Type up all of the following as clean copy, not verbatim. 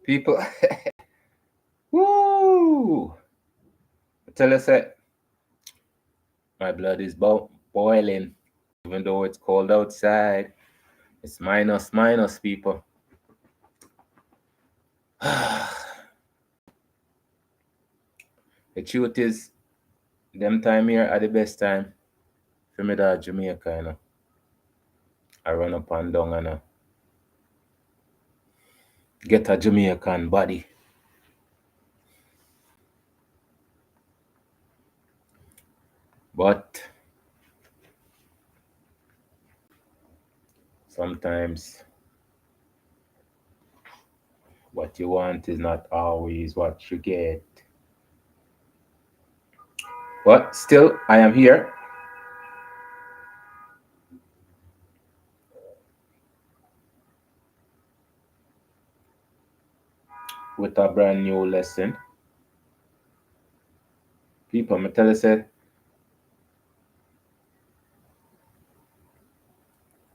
People, woo! I tell us that my blood is boiling, even though it's cold outside. It's minus, people. The truth is, them time here are the best time for me to Jamaica, you know. I run up and down and get a Jamaican body. But sometimes what you want is not always what you get. But still, I am here. With a brand new lesson. People, me tell you, say,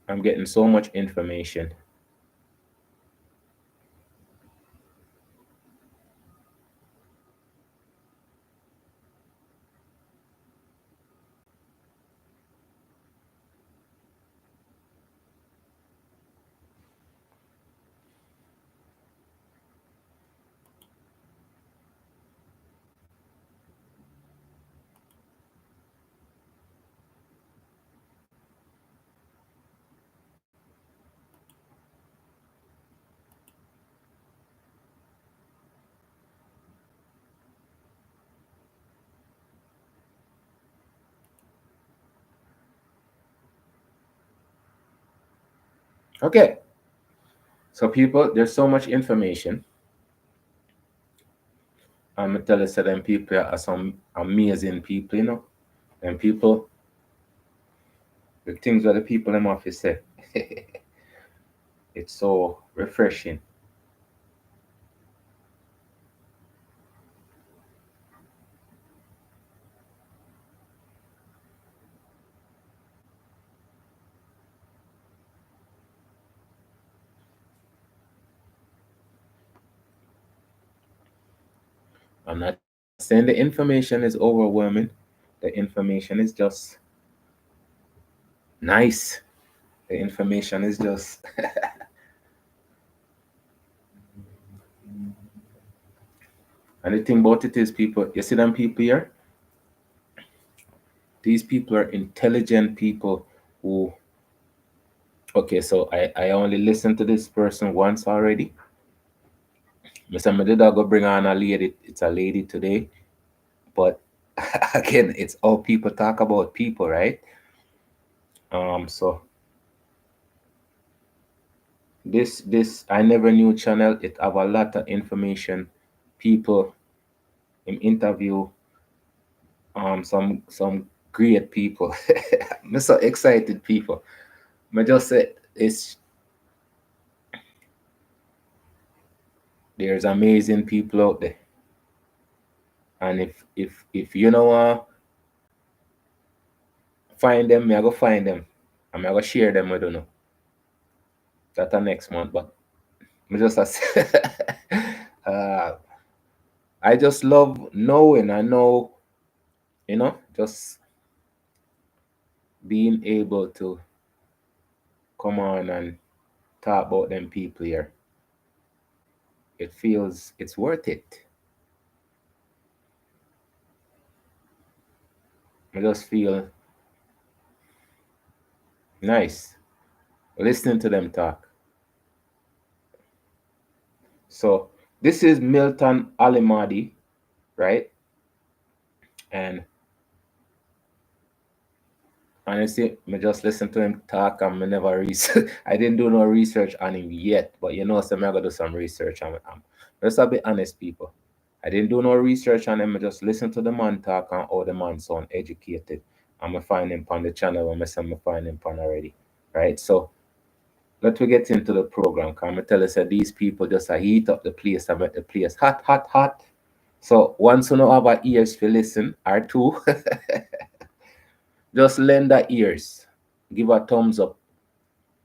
I'm getting so much information. Okay. So people, there's so much information. I'm gonna tell you, so them people are some amazing people, you know. And people, the things that the people in office say, it's so refreshing. I'm not saying the information is overwhelming. The information is just nice. The information is just and the thing about it is, people, you see them people here? These people are intelligent people who, okay, so I only listened to this person once already. Mr. Medida go bring on a lady. It's a lady today. But again, it's all people talk about people, right? So this I never knew channel. It have a lot of information. People in interview some great people. I'm so excited, people. I just say it's there's amazing people out there. And if you know find them, me I go find them. And I go share them with you know. That next month. But me just uh, I just love knowing. I know, you know, just being able to come on and talk about them people here. It feels it's worth it. I just feel nice listening to them talk. So this is Milton Allimadi, right? And honestly, me just listen to him talk and me never research. I didn't do no research on him yet, but you know, so me I gotta do some research on him. Let's be honest, people. I didn't do no research on him. I just listen to the man talk and how the man sound educated. I'm gonna find him on the channel when I say I find him on already, right? So let me get into the program. Can I tell us that these people just heat up the place and make the place hot, hot, hot. So once you know have ears to listen or two, just lend the ears. Give a thumbs up.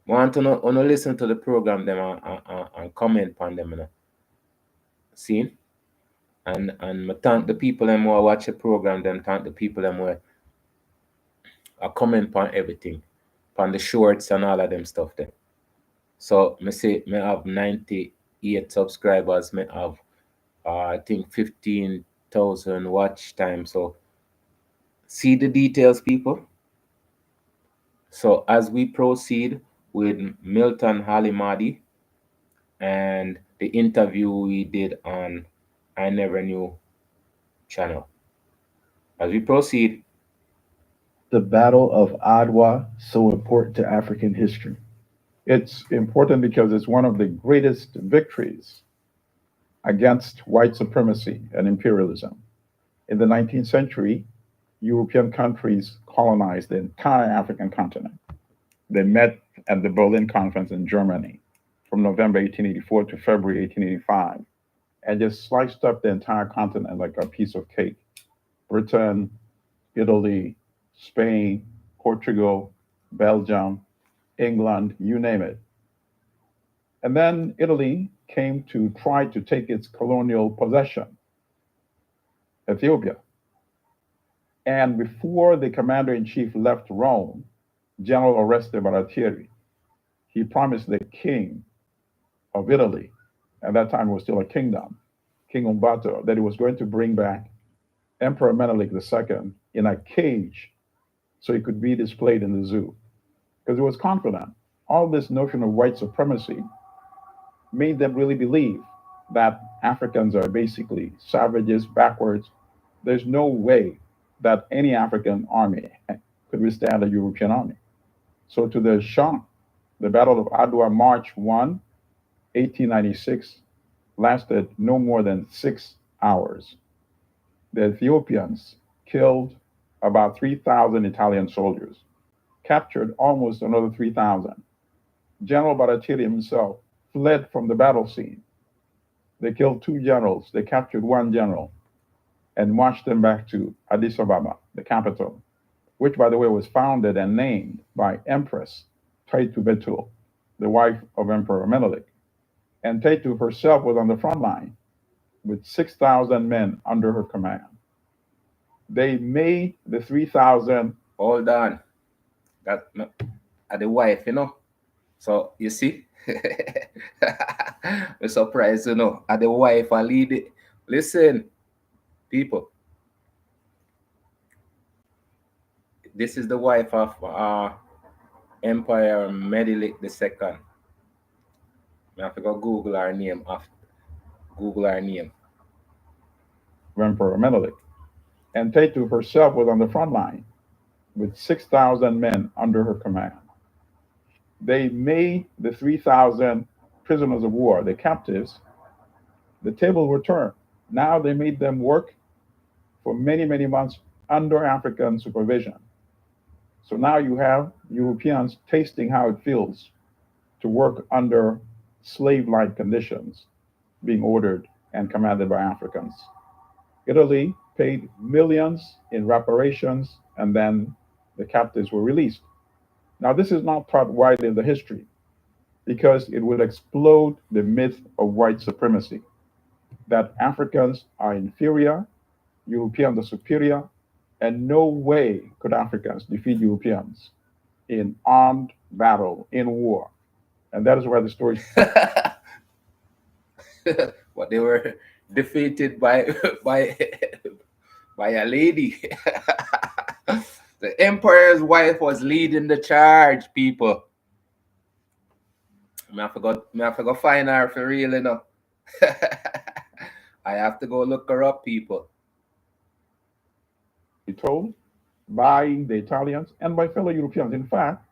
Want to know, listen to the program them and comment on them, you know. See? And me thank the people them who watch the program, them thank the people them who comment on everything, on the shorts and all of them stuff there. So me say me have 98 subscribers, me have I think 15,000 watch time. So see the details, people. So as we proceed with Milton Allimadi and the interview we did on I Never Knew channel. As we proceed, The Battle of Adwa, so important to African history. It's important because it's one of the greatest victories against white supremacy and imperialism. In the 19th century, European countries colonized the entire African continent. They met at the Berlin Conference in Germany from November 1884 to February 1885 and just sliced up the entire continent like a piece of cake. Britain, Italy, Spain, Portugal, Belgium, England, you name it. And then Italy came to try to take its colonial possession, Ethiopia. And before the commander in chief left Rome, General Oreste Baratieri, he promised the king of Italy, at that time it was still a kingdom, King Umberto, that he was going to bring back Emperor Menelik II in a cage so he could be displayed in the zoo. Because he was confident. All this notion of white supremacy made them really believe that Africans are basically savages, backwards. There's no way that any African army could withstand a European army. So, to their shock, the Battle of Adwa, March 1, 1896, lasted no more than 6 hours. The Ethiopians killed about 3,000 Italian soldiers, captured almost another 3,000. General Baratieri himself fled from the battle scene. They killed two generals, they captured one general, and marched them back to Addis Ababa, the capital, which, by the way, was founded and named by Empress Taitu Betul, the wife of Emperor Menelik. And Taitu herself was on the front line with 6,000 men under her command. They made the 3,000. hold on. That the wife, you know. So you see, we're surprised, you know. At the wife, I lead it. Listen, people. This is the wife of Empire Menelik II. I have to go Google her name. After Google her name. Emperor Menelik. And Taitu herself was on the front line with 6,000 men under her command. They made the 3,000 prisoners of war, the captives. The tables were turned. Now they made them work for many, many months under African supervision. So now you have Europeans tasting how it feels to work under slave like conditions, being ordered and commanded by Africans. Italy paid millions in reparations, and then the captives were released. Now, this is not taught widely in the history because it would explode the myth of white supremacy that Africans are inferior, Europeans are superior, and no way could Africans defeat Europeans in armed battle, in war. And that is where the story. But they were defeated by by by a lady. The emperor's wife was leading the charge, people. Me I forgot find her for real, you know. I have to go look her up, people. Told by the Italians and by fellow Europeans. In fact,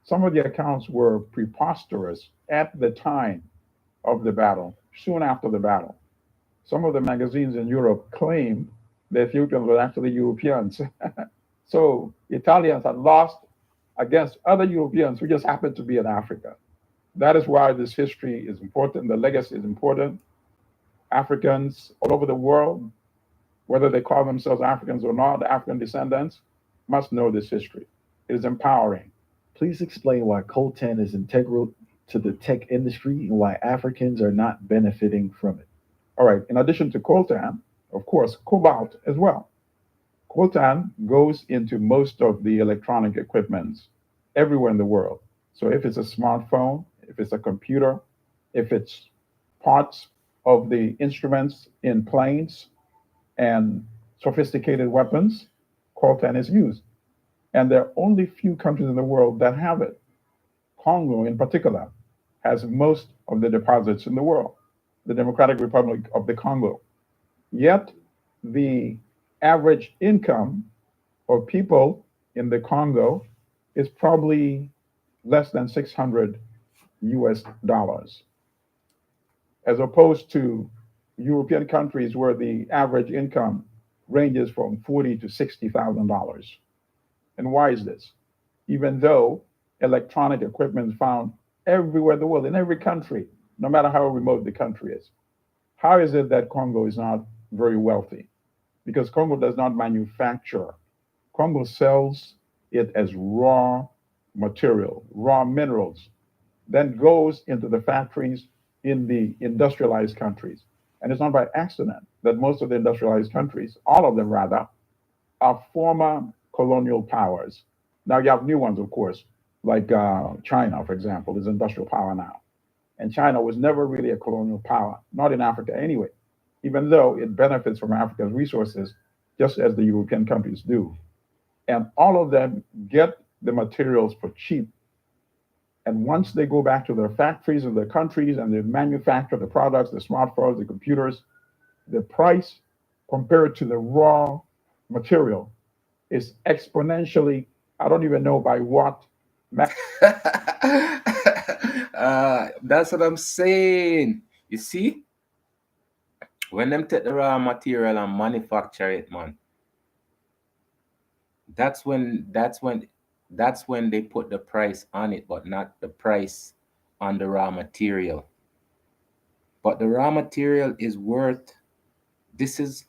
some of the accounts were preposterous at the time of the battle, soon after the battle. Some of the magazines in Europe claimed the Ethiopians were actually Europeans. So Italians had lost against other Europeans who just happened to be in Africa. That is why this history is important. The legacy is important. Africans all over the world, whether they call themselves Africans or not, African descendants, must know this history. It is empowering Please explain why coltan is integral to the tech industry and why Africans are not benefiting from it. All right, in addition to coltan, of course, cobalt as well. Coltan goes into most of the electronic equipments everywhere in the world. So if it's a smartphone, if it's a computer, if it's parts of the instruments in planes and sophisticated weapons, coltan is used. And there are only few countries in the world that have it. Congo, in particular, has most of the deposits in the world, the Democratic Republic of the Congo. Yet, the average income of people in the Congo is probably less than 600 US dollars, as opposed to European countries where the average income ranges from 40 to $60,000. And why is this? Even though electronic equipment is found everywhere in the world, in every country, no matter how remote the country is. How is it that Congo is not very wealthy? Because Congo does not manufacture. Congo sells it as raw material, raw minerals, then goes into the factories in the industrialized countries. And it's not by accident that most of the industrialized countries, all of them rather, are former colonial powers. Now you have new ones, of course, like China, for example, is industrial power now. And China was never really a colonial power, not in Africa anyway, even though it benefits from Africa's resources just as the European countries do. And all of them get the materials for cheap. And once they go back to their factories of their countries and they manufacture the products, the smartphones, the computers, the price compared to the raw material is exponentially, I don't even know by what. That's what I'm saying. You see, when them take the raw material and manufacture it, man, that's when that's when that's when they put the price on it, but not the price on the raw material. But the raw material is worth. This is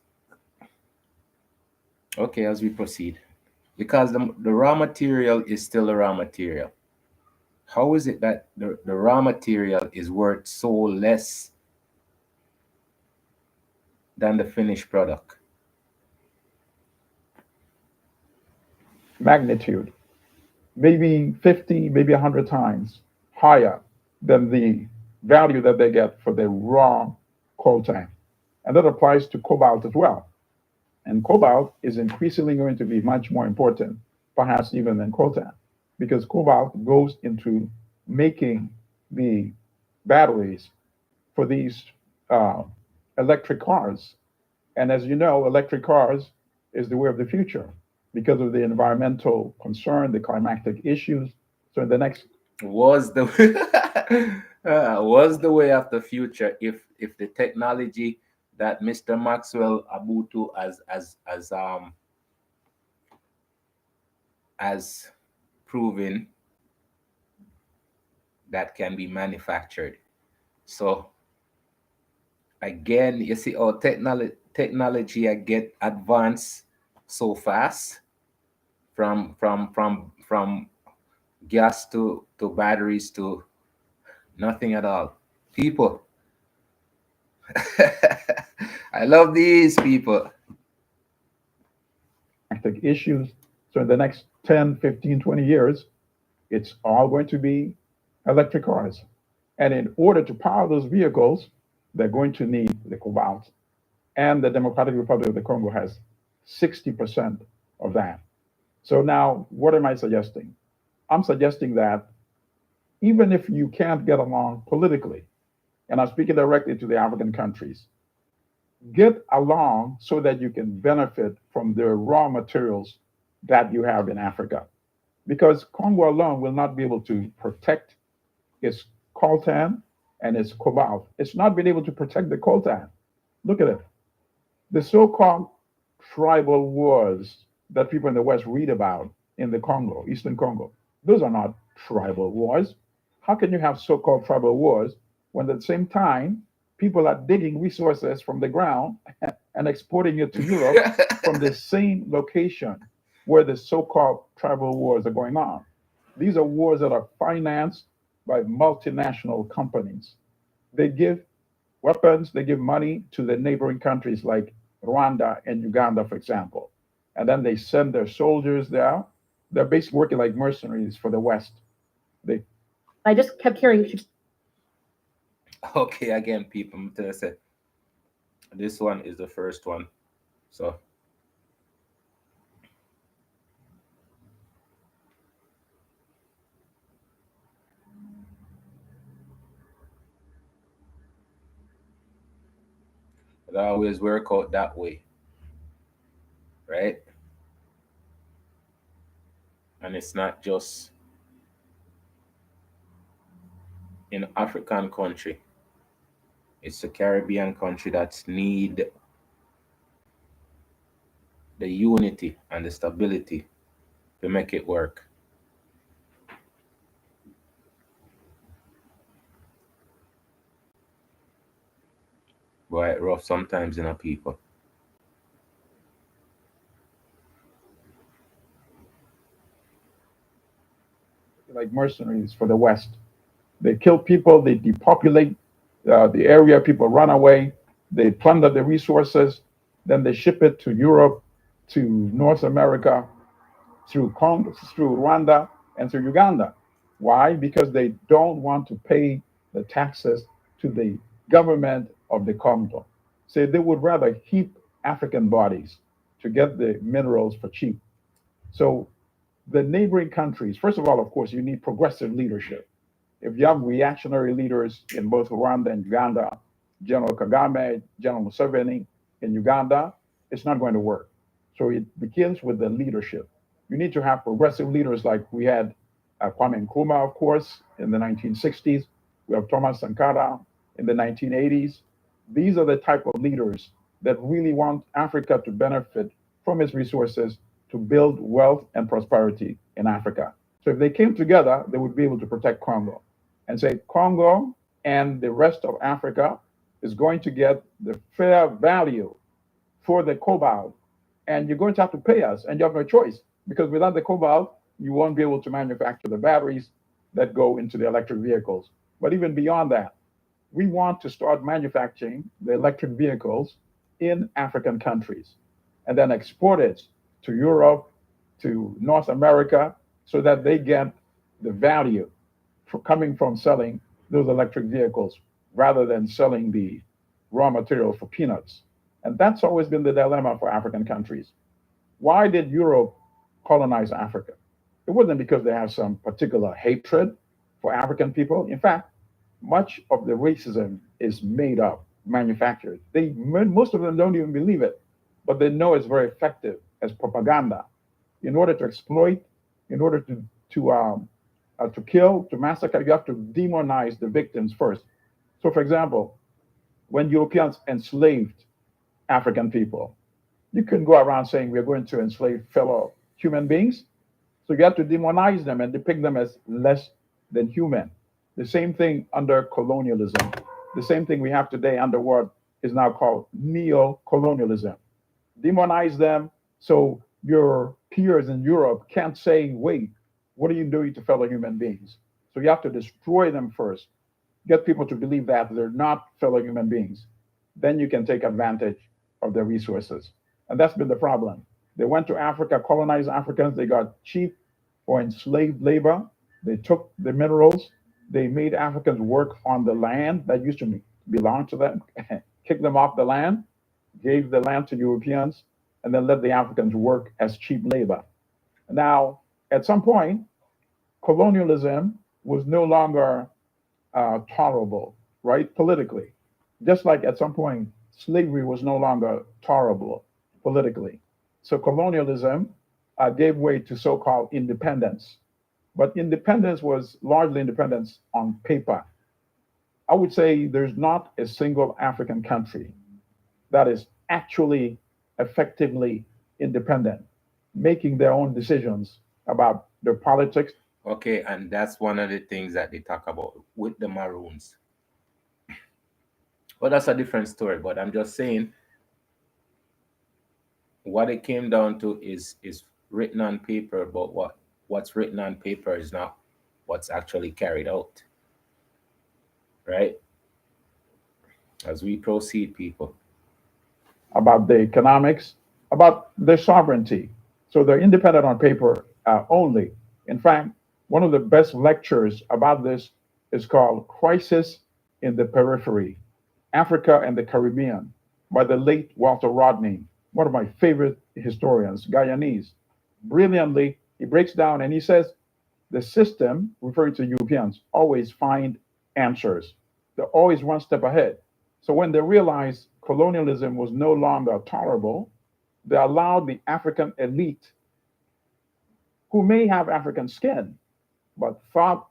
okay as we proceed because the raw material is still the raw material. How is it that the raw material is worth so less than the finished product? Magnitude, maybe 50, maybe 100 times higher than the value that they get for the raw coltan. And that applies to cobalt as well. And cobalt is increasingly going to be much more important, perhaps even than coltan, because cobalt goes into making the batteries for these uh, electric cars. And as you know, electric cars is the way of the future because of the environmental concern, the climatic issues. So in the next Was the was the way of the future if the technology that Mr. Maxwell Abutu as proven that can be manufactured. So again, you see, our technology I get advanced so fast from gas to batteries to nothing at all. People, I love these people. climatic issues. So in the next 10, 15, 20 years, it's all going to be electric cars. And in order to power those vehicles, they're going to need the cobalt. And the Democratic Republic of the Congo has 60% of that. So now, what am I suggesting? I'm suggesting that even if you can't get along politically, and I'm speaking directly to the African countries, get along so that you can benefit from the raw materials that you have in Africa. Because Congo alone will not be able to protect its coltan and its cobalt. It's not been able to protect the coltan. Look at it. The so called tribal wars that people in the West read about in the Congo, Eastern Congo, those are not tribal wars. How can you have so called tribal wars when at the same time people are digging resources from the ground and exporting it to Europe from the same location where the so called tribal wars are going on? These are wars that are financed by multinational companies. They give weapons, they give money to the neighboring countries like Rwanda and Uganda, for example. And then they send their soldiers there. They're basically working like mercenaries for the West. They I just kept hearing. Okay, again, people, I'm gonna say this one is the first one. So it always work out that way, right? And it's not just in African country. It's a Caribbean country that need the unity and the stability to make it work. But it rough sometimes in a people. like mercenaries for the West. They kill people, they depopulate the area, people run away, they plunder the resources, then they ship it to Europe, to North America, through Congo, through Rwanda, and through Uganda. Why? Because they don't want to pay the taxes to the government of the Congo. So they would rather heap African bodies to get the minerals for cheap. So the neighboring countries, first of all, of course, you need progressive leadership. If you have reactionary leaders in both Rwanda and Uganda, General Kagame, General Museveni in Uganda, it's not going to work. So it begins with the leadership. You need to have progressive leaders like we had Kwame Nkrumah, of course, in the 1960s. We have Thomas Sankara in the 1980s. These are the type of leaders that really want Africa to benefit from its resources to build wealth and prosperity in Africa. So if they came together, they would be able to protect Congo and say Congo and the rest of Africa is going to get the fair value for the cobalt, and you're going to have to pay us, and you have no choice because without the cobalt, you won't be able to manufacture the batteries that go into the electric vehicles. But even beyond that, we want to start manufacturing the electric vehicles in African countries and then export it to Europe, to North America, so that they get the value for coming from selling those electric vehicles rather than selling the raw material for peanuts. And that's always been the dilemma for African countries. Why did Europe colonize Africa? It wasn't because they have some particular hatred for African people. In fact, much of the racism is made up, manufactured. Most of them don't even believe it, but they know it's very effective as propaganda. In order to exploit, in order to kill, to massacre, you have to demonize the victims first. So, for example, when Europeans enslaved African people, you couldn't go around saying we're going to enslave fellow human beings. So you have to demonize them and depict them as less than human. The same thing under colonialism. The same thing we have today under what is now called neo-colonialism. Demonize them so your peers in Europe can't say, wait, what are you doing to fellow human beings? So you have to destroy them first, get people to believe that they're not fellow human beings. Then you can take advantage of their resources. And that's been the problem. They went to Africa, colonized Africans, they got cheap or enslaved labor, they took the minerals, they made Africans work on the land that used to belong to them, kicked them off the land, gave the land to Europeans, and then let the Africans work as cheap labor. Now, at some point, colonialism was no longer tolerable, right, politically. Just like at some point, slavery was no longer tolerable politically. So colonialism gave way to so called independence. But independence was largely independence on paper. I would say there's not a single African country that is actually effectively independent, making their own decisions about their politics. Okay, and that's one of the things that they talk about with the Maroons. But that's a different story. But I'm just saying what it came down to is written on paper about what what's written on paper is not what's actually carried out, right? As we proceed, people. About the economics, about their sovereignty. So they're independent on paper only. In fact, one of the best lectures about this is called Crisis in the Periphery, Africa and the Caribbean, by the late Walter Rodney, one of my favorite historians, Guyanese. Brilliantly, he breaks down and he says the system, referring to Europeans, always find answers. They're always one step ahead. So when they realized colonialism was no longer tolerable, they allowed the African elite, who may have African skin, but thought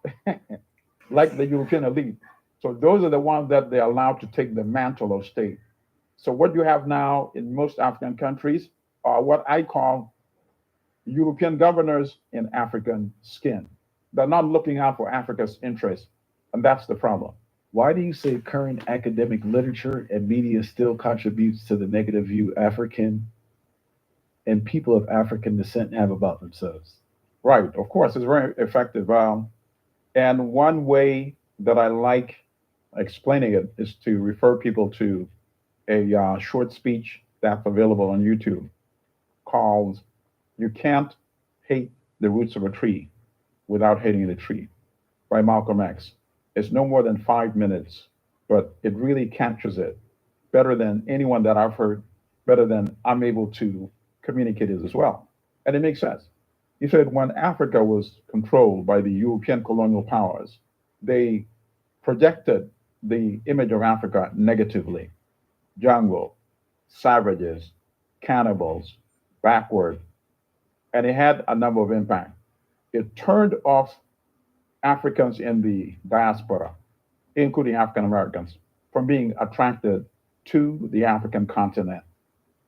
like the European elite. So those are the ones that they allowed to take the mantle of state. So what you have now in most African countries are what I call European governors in African skin. They're not looking out for Africa's interests, and that's the problem. Why do you say current academic literature and media still contributes to the negative view African and people of African descent have about themselves? Right, of course, it's very effective. And one way that I like explaining it is to refer people to a short speech that's available on YouTube called You Can't Hate the Roots of a Tree Without Hating the Tree by Malcolm X. It's no more than 5 minutes, but it really captures it better than anyone that I've heard, better than I'm able to communicate it as well. And it makes sense. He said when Africa was controlled by the European colonial powers, they projected the image of Africa negatively: jungle, savages, cannibals, backward, and it had a number of impacts. It turned off Africans in the diaspora, including African Americans, from being attracted to the African continent.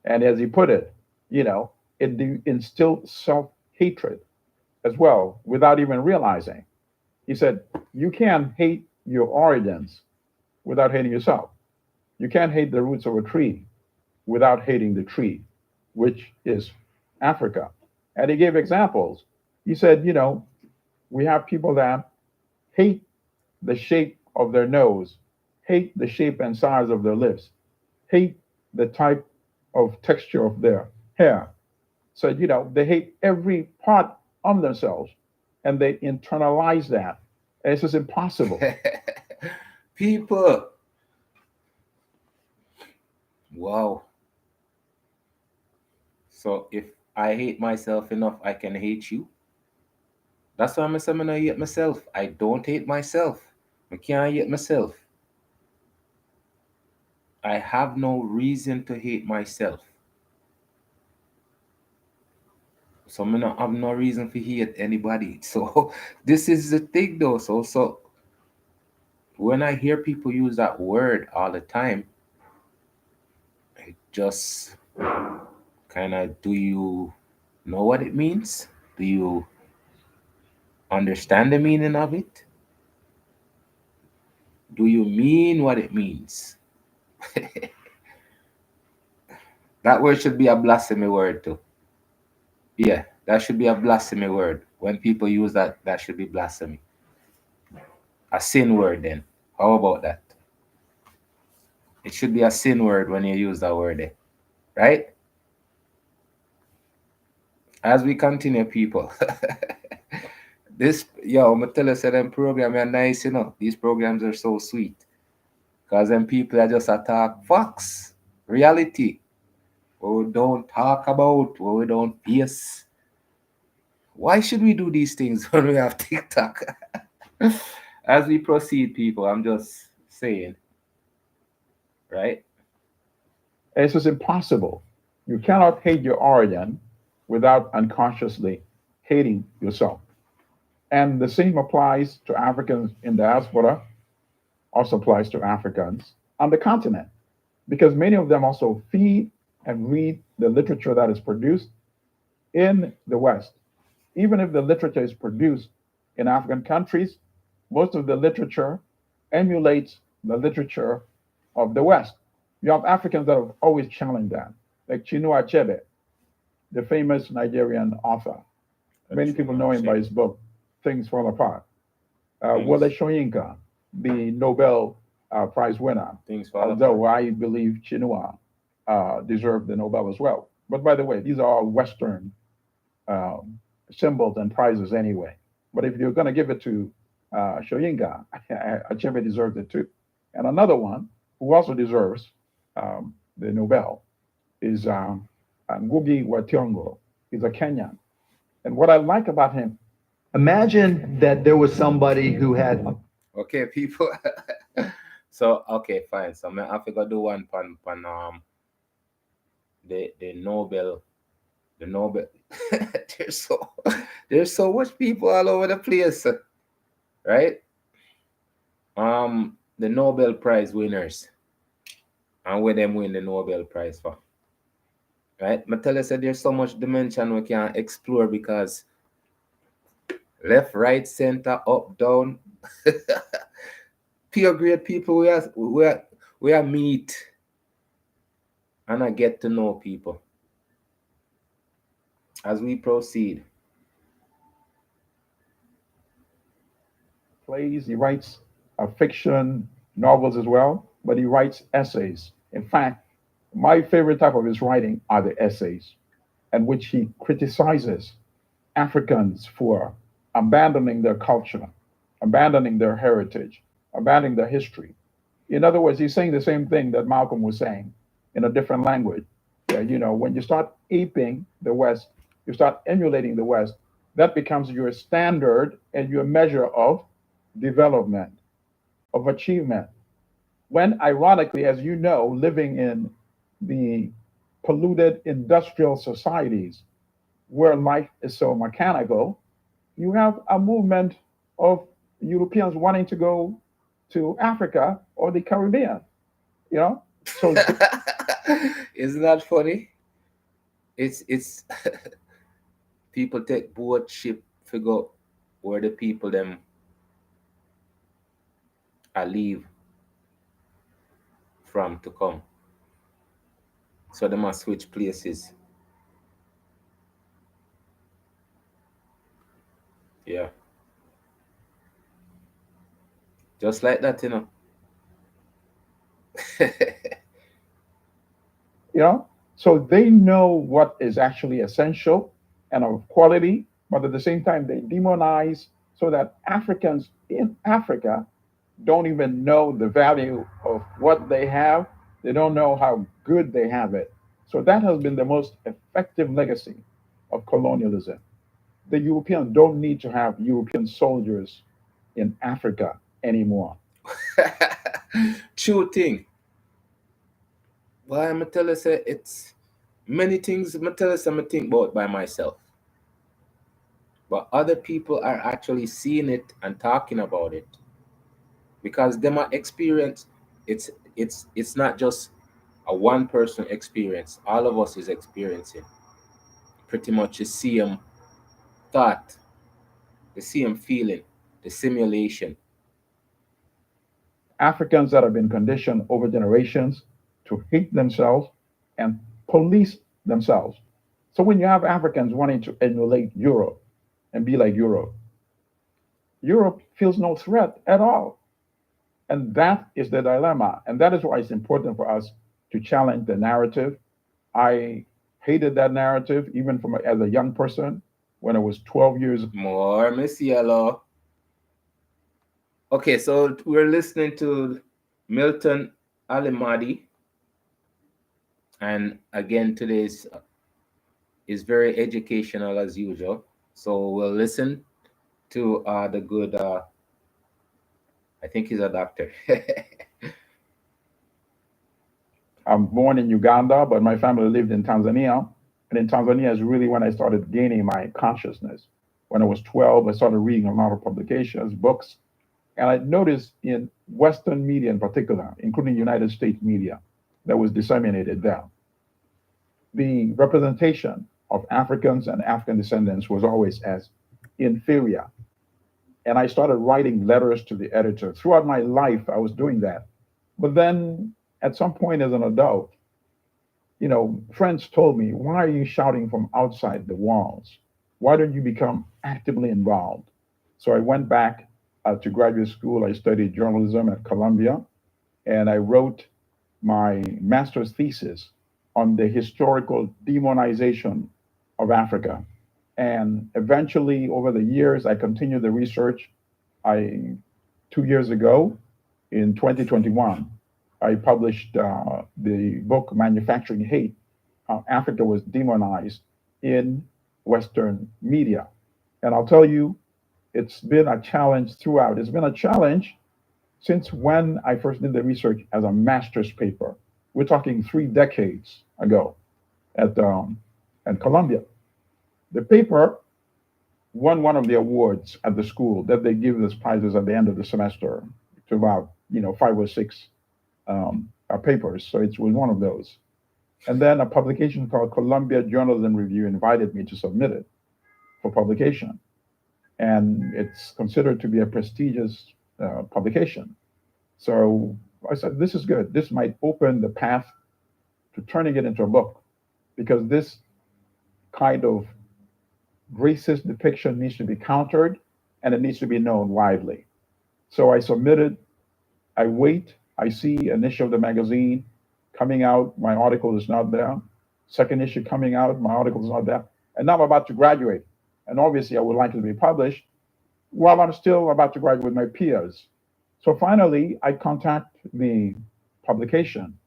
And as he put it, it instilled self hatred as well without even realizing. He said, you can't hate your origins without hating yourself. You can't hate the roots of a tree without hating the tree, which is Africa. And he gave examples. He said, we have people that hate the shape of their nose, hate the shape and size of their lips, hate the type of texture of their hair. So, they hate every part of themselves and they internalize that. And it's just impossible. People. Wow. So if I hate myself enough, I can hate you. That's why I'm saying I hate myself. I don't hate myself. I can't hate myself. I have no reason to hate myself. So I don't have no reason to hate anybody. So this is the thing though. So when I hear people use that word all the time, it just kind of, do you know what it means? Do you understand the meaning of it? Do you mean what it means? That word should be a blasphemy word too. Yeah, that should be a blasphemy word. When people use that, that should be blasphemy. A sin word then. How about that? It should be a sin word when you use that word there. Right? As we continue, people. I'm gonna tell you, say them programs are nice, These programs are so sweet. Because them people are just attack facts, reality. What we don't talk about, what we don't face. Why should we do these things when we have TikTok? As we proceed, people, I'm just saying. Right? It's just impossible. You cannot hate your origin without unconsciously hating yourself. And the same applies to Africans in diaspora, also applies to Africans on the continent, because many of them also feed and read the literature that is produced in the West. Even if the literature is produced in African countries, most of the literature emulates the literature of the West. You have Africans that have always challenged that, like Chinua Achebe, the famous Nigerian author. Many people know him by his book, Things Fall Apart. Wole Soyinka, the Nobel Prize winner, although I believe Chinua deserved the Nobel as well. But by the way, these are all Western symbols and prizes anyway. But if you're going to give it to Soyinka, Achebe deserved it too. And another one who also deserves the Nobel is Ngugi wa Thiong'o. He's a Kenyan. And what I like about him, imagine that there was somebody who had. Okay, people. So okay, fine. So I have to do one pan the Nobel. there's so much people all over the place, right? The Nobel Prize winners and where them win the Nobel Prize for, right? I tell you, said there's so much dimension we can explore because left, right, center, up, down, pure great people we are meet and I get to know people as we proceed. Plays, he writes fiction, novels as well, but he writes essays. In fact, my favorite type of his writing are the essays, in which he criticizes Africans for abandoning their culture, abandoning their heritage, abandoning their history. In other words, he's saying the same thing that Malcolm was saying in a different language. When you start aping the West, you start emulating the West, that becomes your standard and your measure of development, of achievement. When, ironically, as you know, living in the polluted industrial societies where life is so mechanical, you have a movement of Europeans wanting to go to Africa or the Caribbean, So isn't that funny? It's people take boat ship figure where the people them are leave from to come. So they must switch places. Yeah. Just like that, So they know what is actually essential and of quality, but at the same time, they demonize so that Africans in Africa don't even know the value of what they have. They don't know how good they have it. So that has been the most effective legacy of colonialism. The Europeans don't need to have European soldiers in Africa anymore. True thing. Why I'm tell you say it's many things I tell you I think about by myself. But other people are actually seeing it and talking about it. Because them are experience, it's not just a one person experience. All of us is experiencing pretty much the same thought, the same feeling, the simulation. Africans that have been conditioned over generations to hate themselves and police themselves. So when you have Africans wanting to emulate Europe and be like Europe, Europe feels no threat at all. And that is the dilemma. And that is why it's important for us to challenge the narrative. I hated that narrative even as a young person when I was 12 years. More Miss Yellow. Okay, so we're listening to Milton Allimadi. And again, today's is very educational as usual. So we'll listen to the good, I think he's a doctor. I'm born in Uganda, but my family lived in Tanzania. And in Tanzania is really when I started gaining my consciousness. When I was 12, I started reading a lot of publications, books. And I noticed in Western media in particular, including United States media, that was disseminated there, the representation of Africans and African descendants was always as inferior. And I started writing letters to the editor. Throughout my life, I was doing that. But then at some point as an adult, friends told me, why are you shouting from outside the walls? why don't you become actively involved? So I went back to graduate school. I studied journalism at Columbia, and I wrote my master's thesis on the historical demonization of Africa. And eventually, over the years, I continued the research. 2 years ago, in 2021, I published the book Manufacturing Hate: How Africa Was Demonized in Western Media. And I'll tell you, it's been a challenge throughout. It's been a challenge since when I first did the research as a master's paper. We're talking 3 decades ago at Columbia. The paper won one of the awards at the school that they give us prizes at the end of the semester to about 5 or 6 papers. So it was one of those. And then a publication called Columbia Journalism Review invited me to submit it for publication. And it's considered to be a prestigious publication. So I said, this is good. This might open the path to turning it into a book, because this kind of racist depiction needs to be countered and it needs to be known widely. So I submitted, I wait, I see an issue of the magazine coming out, my article is not there. Second issue coming out, my article is not there. And now I'm about to graduate. And obviously I would like it to be published while I'm still about to graduate with my peers. So finally, I contact the publication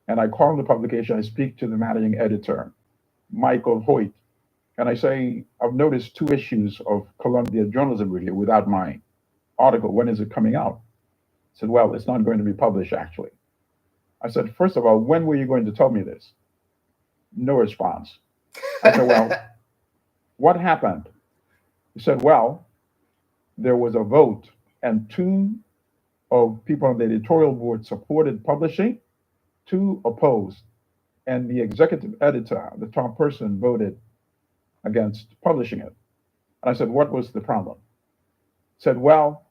and I call the publication, I speak to the managing editor, Michael Hoyt, and I say, I've noticed 2 issues of Columbia Journalism Review without my article. When is it coming out? He said, well, it's not going to be published, actually. I said, first of all, when were you going to tell me this? No response. I said, well, what happened? He said, well, there was a vote and 2 of people on the editorial board supported publishing, 2 opposed, and the executive editor, the top person, voted against publishing it. And I said, what was the problem? He said, well,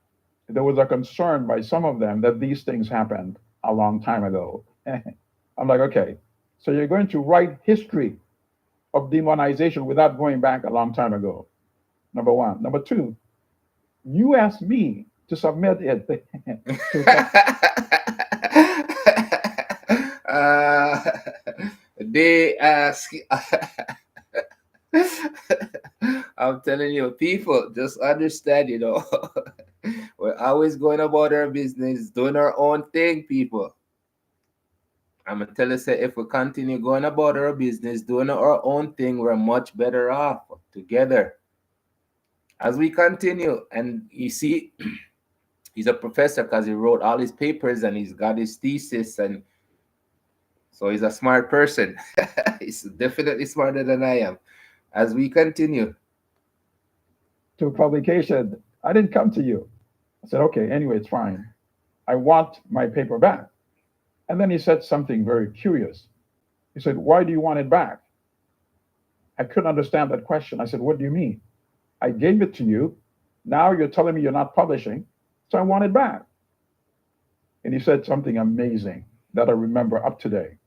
there was a concern by some of them that these things happened a long time ago. I'm like, okay, so you're going to write history of demonization without going back a long time ago. Number 1. Number 2, you asked me to submit it. They ask. I'm telling you, people, just understand, we're always going about our business, doing our own thing, people. I'm going to tell you, say, if we continue going about our business, doing our own thing, we're much better off together. As we continue, and you see, he's a professor because he wrote all his papers and he's got his thesis, and so he's a smart person. He's definitely smarter than I am. As we continue to publication, I didn't come to you. I said, okay, anyway, it's fine. I want my paper back. And then he said something very curious. He said, why do you want it back? I couldn't understand that question. I said, what do you mean? I gave it to you. Now you're telling me you're not publishing, so I want it back. And he said something amazing that I remember up to date.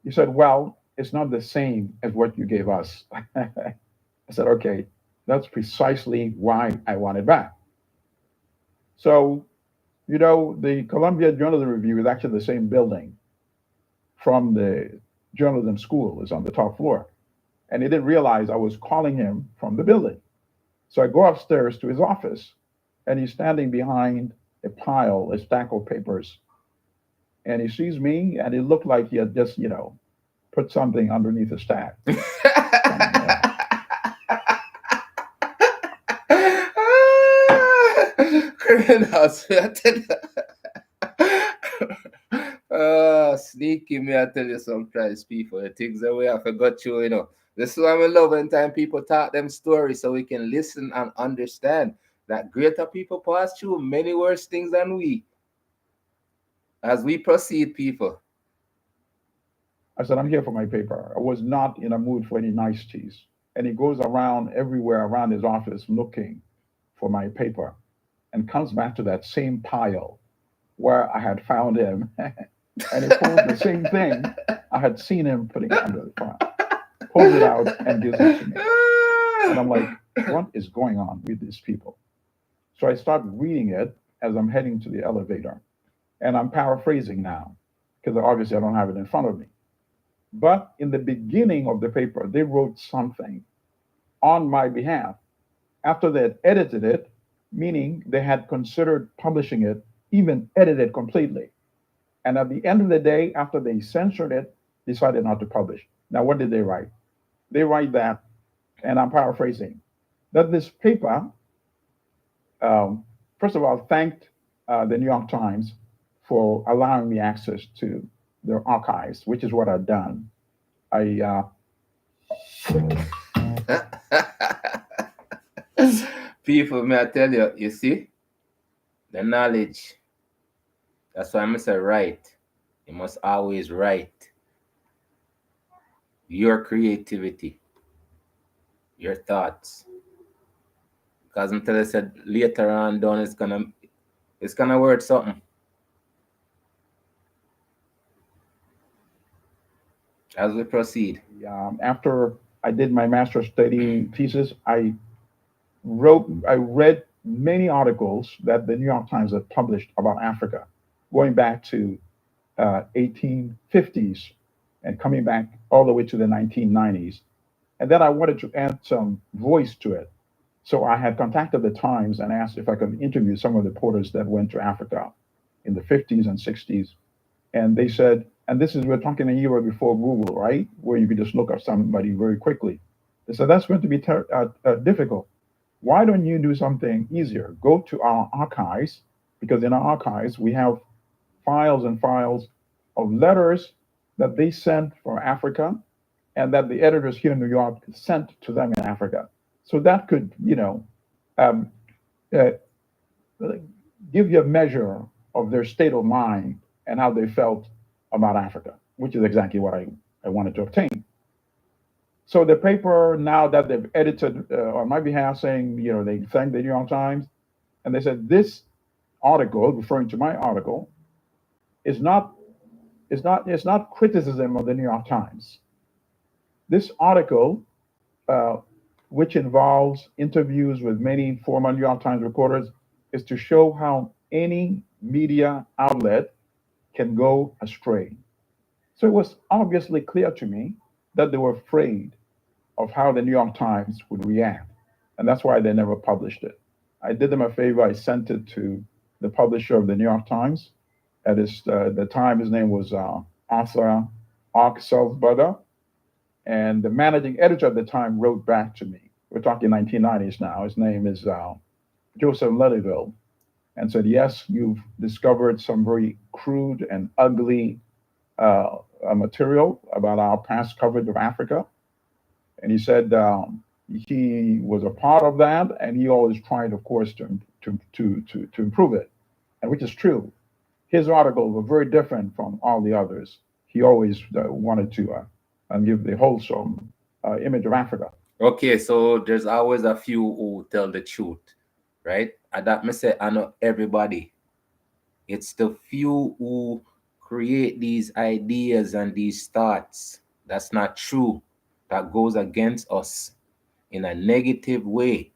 He said, well, it's not the same as what you gave us. I said, okay, that's precisely why I want it back. So, the Columbia Journalism Review is actually the same building from the journalism school. It's on the top floor. And he didn't realize I was calling him from the building. So I go upstairs to his office, and he's standing behind a stack of papers. And he sees me, and it looked like he had just, put something underneath the stack. Sneaky me, I tell you sometimes, people. The things that we I forgot you. This is why I love when time people talk them stories so we can listen and understand that greater people pass through many worse things than we. As we proceed, people. I said, I'm here for my paper. I was not in a mood for any niceties. And he goes around everywhere around his office looking for my paper and comes back to that same pile where I had found him. And he pulls the same thing I had seen him putting under the file. Pulls it out and gives it to me. And I'm like, what is going on with these people? So I start reading it as I'm heading to the elevator. And I'm paraphrasing now, because obviously I don't have it in front of me. But in the beginning of the paper, they wrote something on my behalf after they had edited it, meaning they had considered publishing it, even edited completely. And at the end of the day, after they censored it, decided not to publish. Now, what did they write? They write that, and I'm paraphrasing, that this paper, first of all, thanked the New York Times for allowing me access to their archives, which is what I've done. People, may I tell you, you see, the knowledge. That's why I say write. You must always write. Your creativity, your thoughts. Because until I said later on down, it's gonna worth something. As we proceed. After I did my master's study thesis, I read many articles that the New York Times had published about Africa, going back to 1850s and coming back all the way to the 1990s. And then I wanted to add some voice to it. So I had contacted the Times and asked if I could interview some of the reporters that went to Africa in the 50s and 60s. And they said, and this is, we're talking a year before Google, right? Where you could just look up somebody very quickly. They said, that's going to be difficult. Why don't you do something easier? Go to our archives, because in our archives, we have files and files of letters that they sent from Africa and that the editors here in New York sent to them in Africa. So that could, give you a measure of their state of mind and how they felt about Africa, which is exactly what I wanted to obtain. So the paper, now that they've edited on my behalf, saying, they thanked the New York Times, and they said this article, referring to my article, is not criticism of the New York Times. This article, which involves interviews with many former New York Times reporters, is to show how any media outlet can go astray. So it was obviously clear to me that they were afraid of how the New York Times would react. And that's why they never published it. I did them a favor. I sent it to the publisher of the New York Times. At the time, his name was Arthur Self-Butter. And the managing editor at the time wrote back to me. We're talking 1990s now. His name is Joseph Letterville, and said, yes, you've discovered some very crude and ugly material about our past coverage of Africa. And he said he was a part of that, and he always tried, of course, to improve it, and which is true. His articles were very different from all the others. He always wanted to give the wholesome image of Africa. Okay, so there's always a few who tell the truth, right? And that me say, I know everybody. It's the few who create these ideas and these thoughts that's not true, that goes against us in a negative way,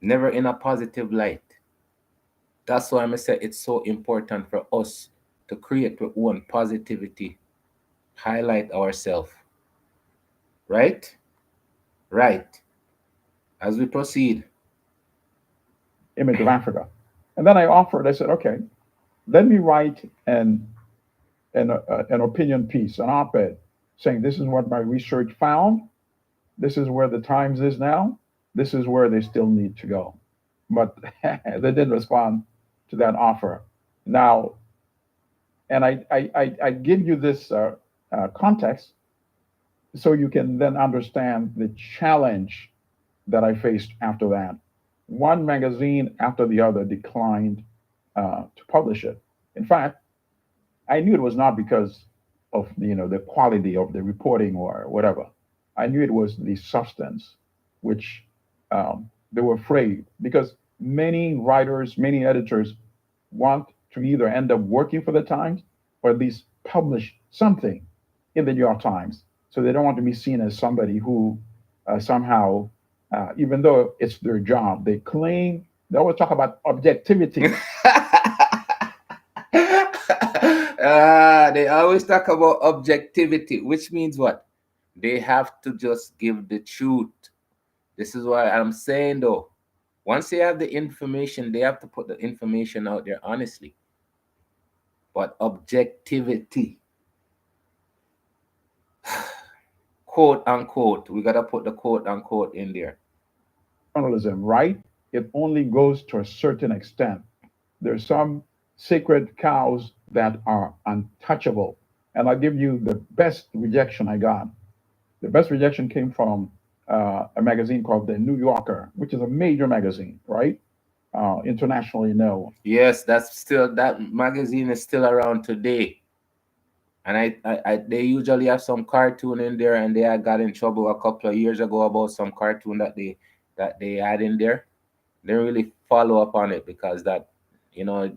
never in a positive light. That's why I say it's so important for us to create our own positivity, highlight ourselves. Right? Right. As we proceed. Image of Africa. And then I said, okay, let me write an opinion piece, an op-ed, saying this is what my research found. This is where the Times is now. This is where they still need to go. But they didn't respond to that offer. Now, and I give you this context so you can then understand the challenge that I faced after that. One magazine after the other declined to publish it. In fact, I knew it was not because of the quality of the reporting or whatever. I knew it was the substance, which they were afraid, because many writers, many editors want to either end up working for the Times or at least publish something in the New York Times. So they don't want to be seen as somebody who somehow even though it's their job. They claim, they always talk about objectivity. They always talk about objectivity, which means what? They have to just give the truth. This is why I'm saying, though, once they have the information, they have to put the information out there honestly. But objectivity, quote unquote, we got to put the quote unquote in there. Journalism, right? It only goes to a certain extent. There's some sacred cows that are untouchable. And I'll give you the best rejection I got. The best rejection came from a magazine called The New Yorker, which is a major magazine, right? Internationally known. Yes, that's still, that magazine is still around today. And they usually have some cartoon in there, and they had got in trouble a couple of years ago about some cartoon that they had in there. They really follow up on it because that, you know,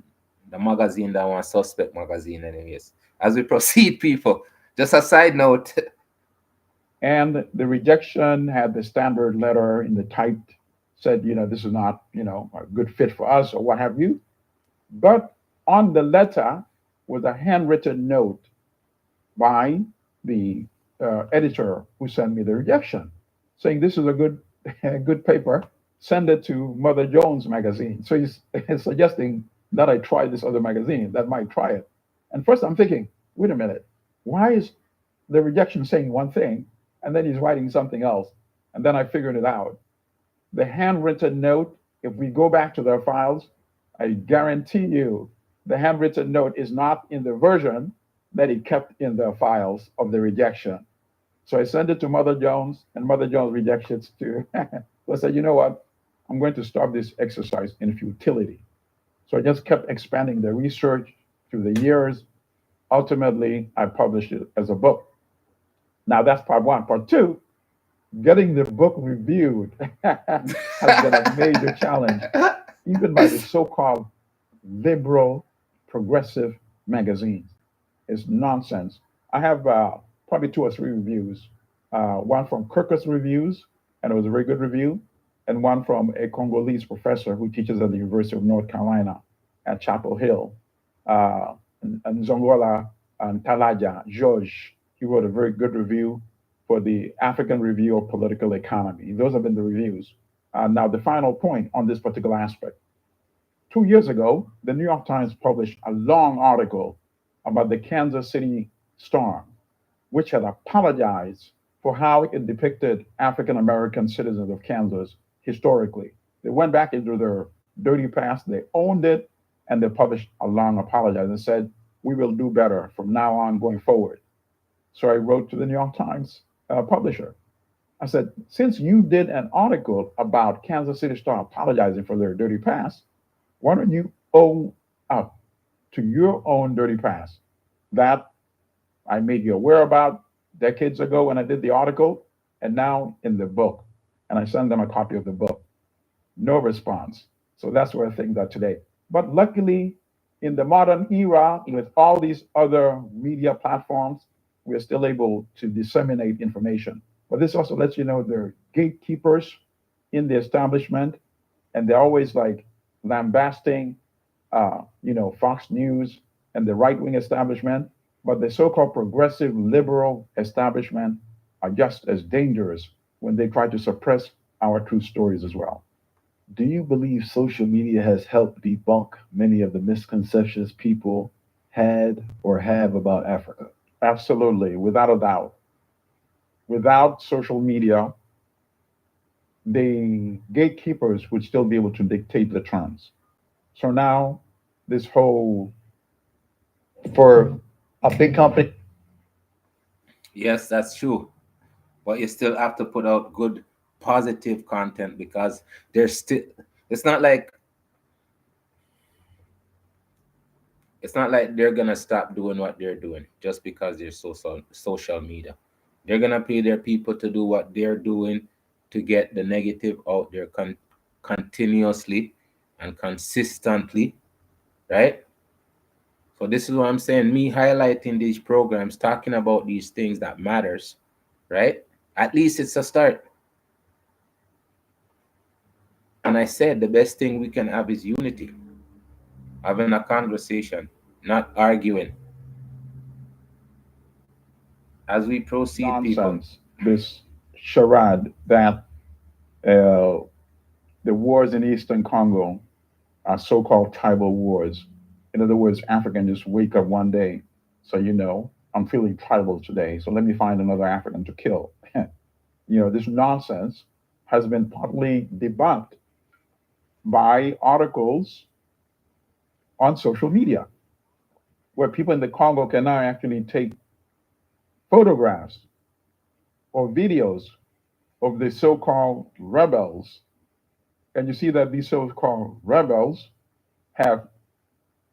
the magazine, that one suspect magazine anyways. As we proceed, people, just a side note. And the rejection had the standard letter in the typed, said, this is not, a good fit for us or what have you. But on the letter was a handwritten note by the editor who sent me the rejection, saying this is a good, a good paper. Send it to Mother Jones magazine. So he's suggesting that I try this other magazine that might try it. And first I'm thinking, wait a minute, why is the rejection saying one thing and then he's writing something else? And then I figured it out. The handwritten note, if we go back to their files, I guarantee you the handwritten note is not in the version that he kept in the files of the rejection. So I sent it to Mother Jones, and Mother Jones rejects it too. So I said, you know what? I'm going to start this exercise in futility. So I just kept expanding the research through the years. Ultimately, I published it as a book. Now that's part one. Part two, getting the book reviewed has been a major challenge, even by the so-called liberal, progressive magazines. It's nonsense. I have probably two or three reviews. One from Kirkus Reviews, and it was a very good review, and one from a Congolese professor who teaches at the University of North Carolina at Chapel Hill, and Zongola and Talaja George. He wrote a very good review for the African Review of Political Economy. Those have been the reviews. Now, the final point on this particular aspect. 2 years ago, the New York Times published a long article about the Kansas City storm, which had apologized for how it depicted African American citizens of Kansas historically. They went back into their dirty past, they owned it, and they published a long apology and said, we will do better from now on going forward. So I wrote to the New York Times publisher. I said, since you did an article about Kansas City Star apologizing for their dirty past, why don't you own up to your own dirty past that I made you aware about decades ago when I did the article, and now in the book? And I sent them a copy of the book. No response. So that's where things are today. But luckily, in the modern era, with all these other media platforms, we're still able to disseminate information. But this also lets you know there are gatekeepers in the establishment, and they're always like lambasting, Fox News and the right-wing establishment. But the so-called progressive liberal establishment are just as dangerous when they try to suppress our true stories as well. Do you believe social media has helped debunk many of the misconceptions people had or have about Africa? Absolutely, without a doubt. Without social media, the gatekeepers would still be able to dictate the terms. So now, this whole For a big company, Yes, that's true. But you still have to put out good, positive content because there's still, it's not like it's not like they're gonna stop doing what they're doing just because there's social media. They're gonna pay their people to do what they're doing to get the negative out there continuously and consistently, right? So this is what I'm saying. Me highlighting these programs, talking about these things that matters, right? At least it's a start. And I said the best thing we can have is unity, having a conversation, not arguing. As we proceed, people. Nonsense, this charade that uh, the wars in Eastern Congo are so-called tribal wars. In other words, Africans just wake up one day, so I'm feeling tribal today, so let me find another African to kill. This nonsense has been partly debunked by articles on social media, where people in the Congo can now actually take photographs or videos of the so-called rebels, and you see that these so-called rebels have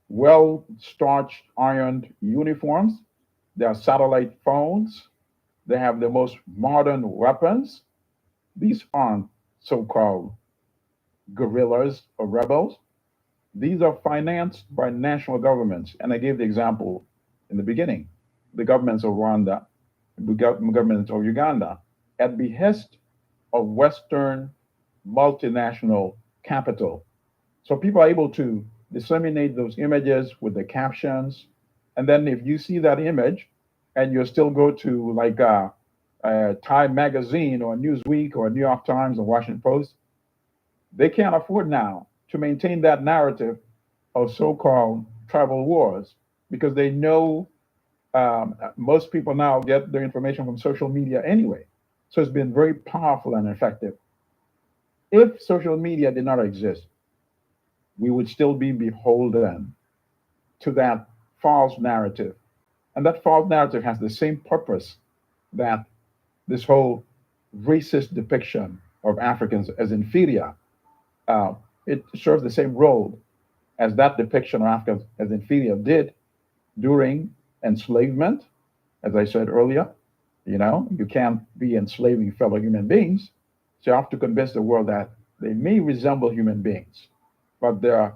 well-starched, ironed uniforms. They have satellite phones. They have the most modern weapons. These aren't so-called guerrillas or rebels. These are financed by national governments. And I gave the example in the beginning. The governments of Rwanda, the governments of Uganda, at behest of Western multinational capital. So people are able to disseminate those images with the captions. And then if you see that image and you still go to like a Time magazine or Newsweek or New York Times or Washington Post, they can't afford now to maintain that narrative of so-called tribal wars because they know most people now get their information from social media anyway. So it's been very powerful and effective. If social media did not exist, we would still be beholden to that false narrative. And that false narrative has the same purpose that this whole racist depiction of Africans as inferior, uh, it serves the same role as that depiction of Africans as inferior did during enslavement. As I said earlier, you can't be enslaving fellow human beings. So you have to convince the world that they may resemble human beings, but they're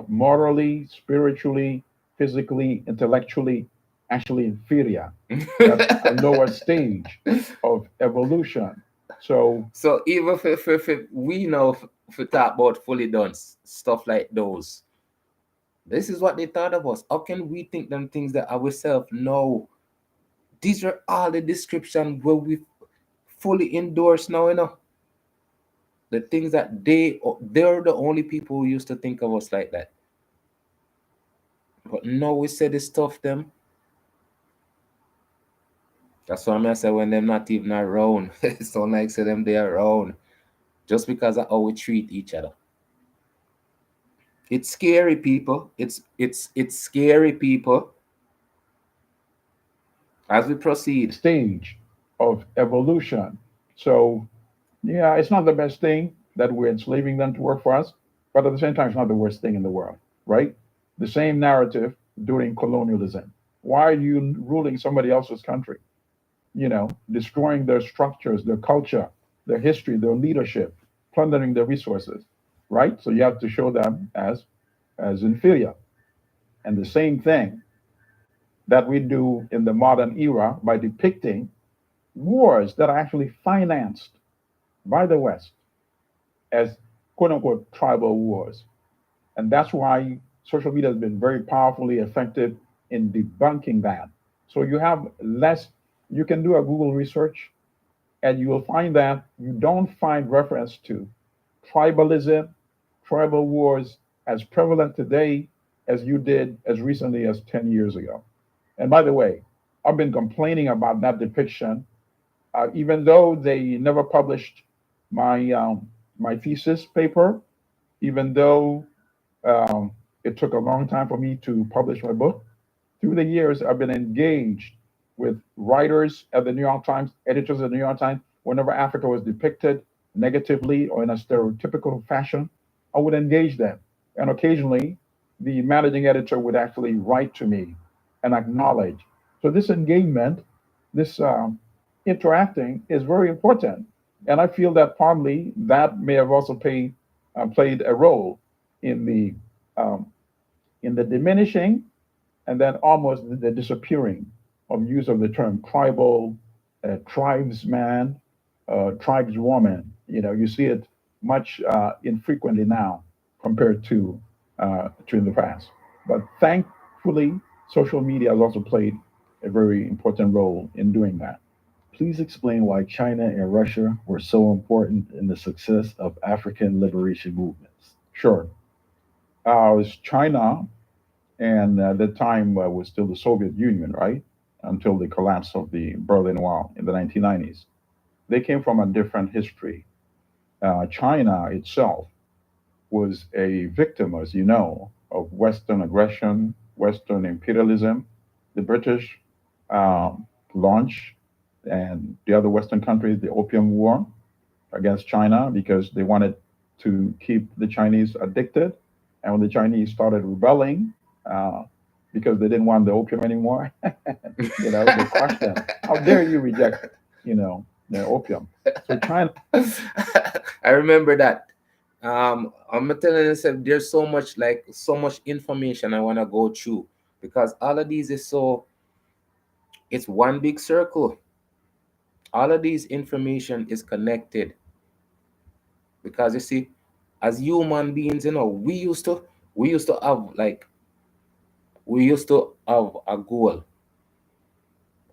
morally, spiritually, physically, intellectually, actually inferior. That's a lower stage of evolution. So So even if we know if we talk about fully done stuff like those, this is what they thought of us. How can we think them things that ourselves know? These are all the description where we fully endorse now, the things that they're the only people who used to think of us like that. But now we say this stuff them. That's why I say when them not even around. It's not like say them they are around. Just because of how we treat each other. It's scary, people. It's scary, people. As we proceed. stage of evolution. So yeah, it's not the best thing that we're enslaving them to work for us, but at the same time, it's not the worst thing in the world, right? The same narrative during colonialism. Why are you ruling somebody else's country? Destroying their structures, their culture, their history, their leadership, plundering their resources, right? So you have to show them as inferior. And the same thing that we do in the modern era by depicting wars that are actually financed by the West as quote unquote tribal wars. And that's why social media has been very powerfully effective in debunking that. So you have less, you can do a Google research and you will find that you don't find reference to tribalism, tribal wars as prevalent today as you did as recently as 10 years ago. And by the way, I've been complaining about that depiction, even though they never published my thesis paper, even though it took a long time for me to publish my book. Through the years, I've been engaged with writers at the New York Times, editors at the New York Times. Whenever Africa was depicted negatively or in a stereotypical fashion, I would engage them. And occasionally, the managing editor would actually write to me and acknowledge. So this engagement, this interacting is very important. And I feel that partly that may have also played a role in um, the diminishing and then almost the disappearing of use of the term tribal, tribesman, tribeswoman. You see it much infrequently now compared to in the past. But thankfully, social media has also played a very important role in doing that. Please explain why China and Russia were so important in the success of African liberation movements. Sure, it was China, and at the time was still the Soviet Union, right? Until the collapse of the Berlin Wall in the 1990s. They came from a different history. China itself was a victim, as you know, of Western aggression, Western imperialism. The British launched, and the other Western countries, the Opium War against China because they wanted to keep the Chinese addicted. And when the Chinese started rebelling, because they didn't want the opium anymore, they crushed them. How dare you reject, the opium? So China. I remember that. I'm telling you, there's so much information I want to go through because all of these is it's one big circle. All of these information is connected because you see, as human beings, we used to have a goal,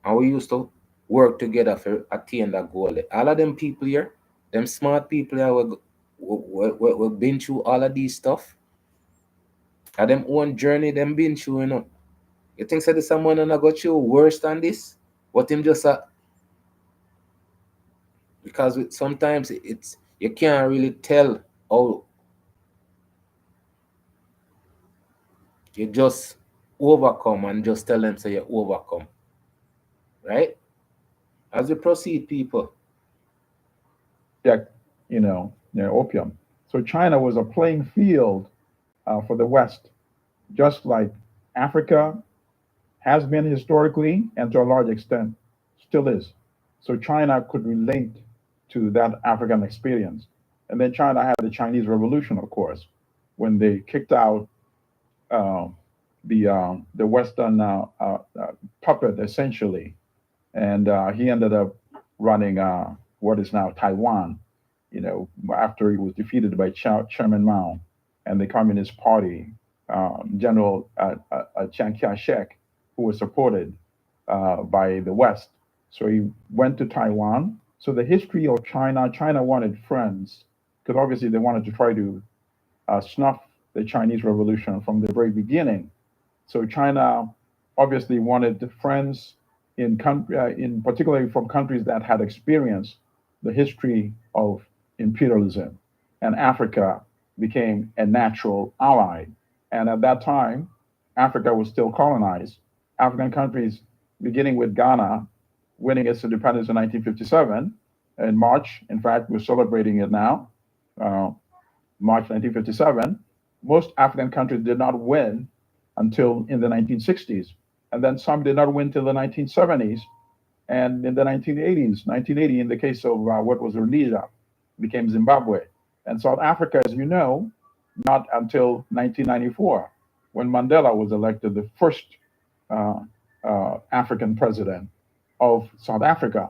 and we used to work together for attain that goal. All of them people here, them smart people here, we been through all of these stuff. At them own journey, them been through. You think that someone gonna go through worse than this? What him just because sometimes it's you can't really tell how you just overcome and just tell them so you overcome, right? As we proceed, people. Yeah, opium. So China was a playing field for the West, just like Africa has been historically and to a large extent still is. So China could relate to that African experience. And then China had the Chinese Revolution, of course, when they kicked out uh, the Western puppet essentially, and he ended up running what is now Taiwan. After he was defeated by Chairman Mao and the Communist Party, General Chiang Kai-shek, who was supported by the West. So he went to Taiwan. So the history of China wanted friends because obviously they wanted to try to snuff the Chinese Revolution from the very beginning. So China obviously wanted the friends in particularly from countries that had experienced the history of imperialism, and Africa became a natural ally. And at that time, Africa was still colonized. African countries, beginning with Ghana, winning its independence in 1957, in March, in fact, we're celebrating it now, uh, March 1957. Most African countries did not win until in the 1960s. And then some did not win till the 1970s. And in the 1980s, 1980, in the case of what was Rhodesia, became Zimbabwe. And South Africa, as you know, not until 1994, when Mandela was elected the first uh, African president of South Africa.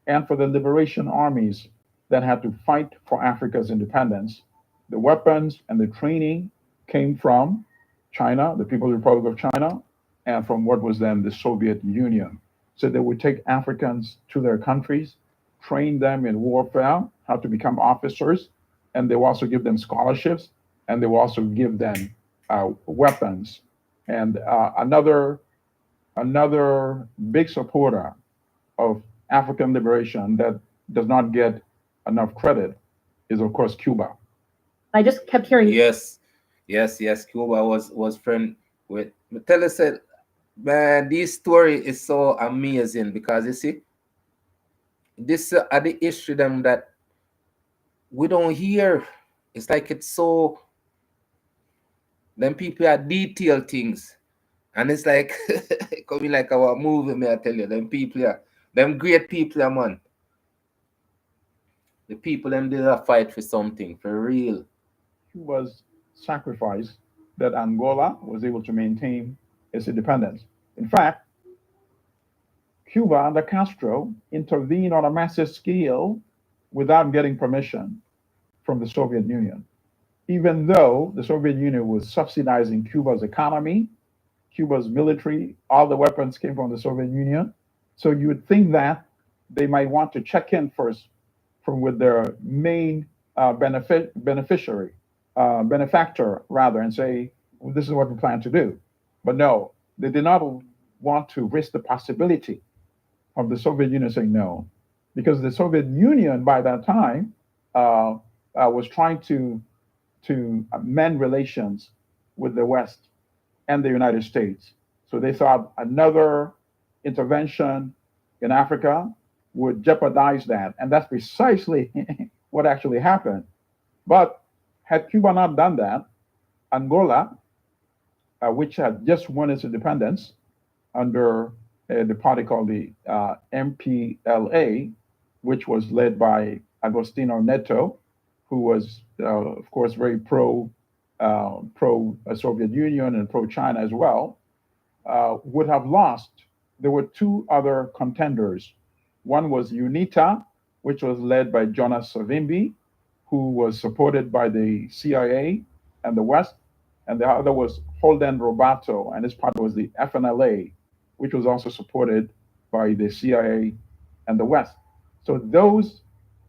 And for the liberation armies that had to fight for Africa's independence, the weapons and the training came from China, the People's Republic of China, and from what was then the Soviet Union. So they would take Africans to their countries, train them in warfare, how to become officers, and they will also give them scholarships, and they will also give them weapons. And another big supporter of African liberation that does not get enough credit is, of course, Cuba. I just kept hearing. Yes, yes. Cuba was friend with. Tell us, said, man, this story is so amazing because you see, this are the history them that we don't hear. It's like it's so. Them people are detailed things, and it's like coming like our movie. May I tell you, them people are them great people, man. The people them did a fight for something for real. Was sacrificed that Angola was able to maintain its independence. In fact, Cuba under Castro intervened on a massive scale without getting permission from the Soviet Union. Even though the Soviet Union was subsidizing Cuba's economy, Cuba's military, all the weapons came from the Soviet Union. So you would think that they might want to check in first from with their main beneficiary, benefactor rather, and say, well, this is what we plan to do. But no, they did not want to risk the possibility of the Soviet Union saying no, because the Soviet Union by that time was trying to mend relations with the West and the United States. So they thought another intervention in Africa would jeopardize that. And that's precisely what actually happened. But had Cuba not done that, Angola, which had just won its independence under the party called the MPLA, which was led by Agostinho Neto, who was, of course, very pro Soviet Union and pro China as well, would have lost. There were two other contenders. One was UNITA, which was led by Jonas Savimbi, who was supported by the CIA and the West, and the other was Holden Robato, and his party was the FNLA, which was also supported by the CIA and the West. So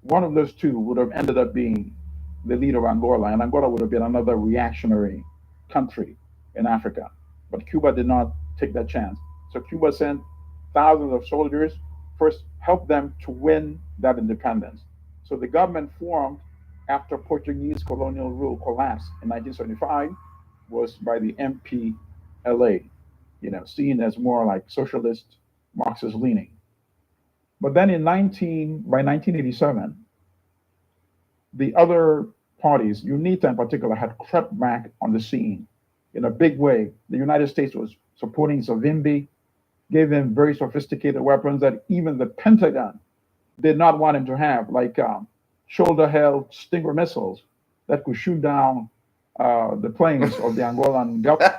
one of those two would have ended up being the leader of Angola, and Angola would have been another reactionary country in Africa. But Cuba did not take that chance. So Cuba sent thousands of soldiers, first helped them to win that independence. So the government formed after Portuguese colonial rule collapsed in 1975 was by the MPLA, seen as more like socialist, Marxist leaning. But then by 1987, the other parties, UNITA in particular, had crept back on the scene in a big way. The United States was supporting Savimbi, gave him very sophisticated weapons that even the Pentagon did not want him to have, like shoulder-held Stinger missiles that could shoot down the planes of the Angolan government.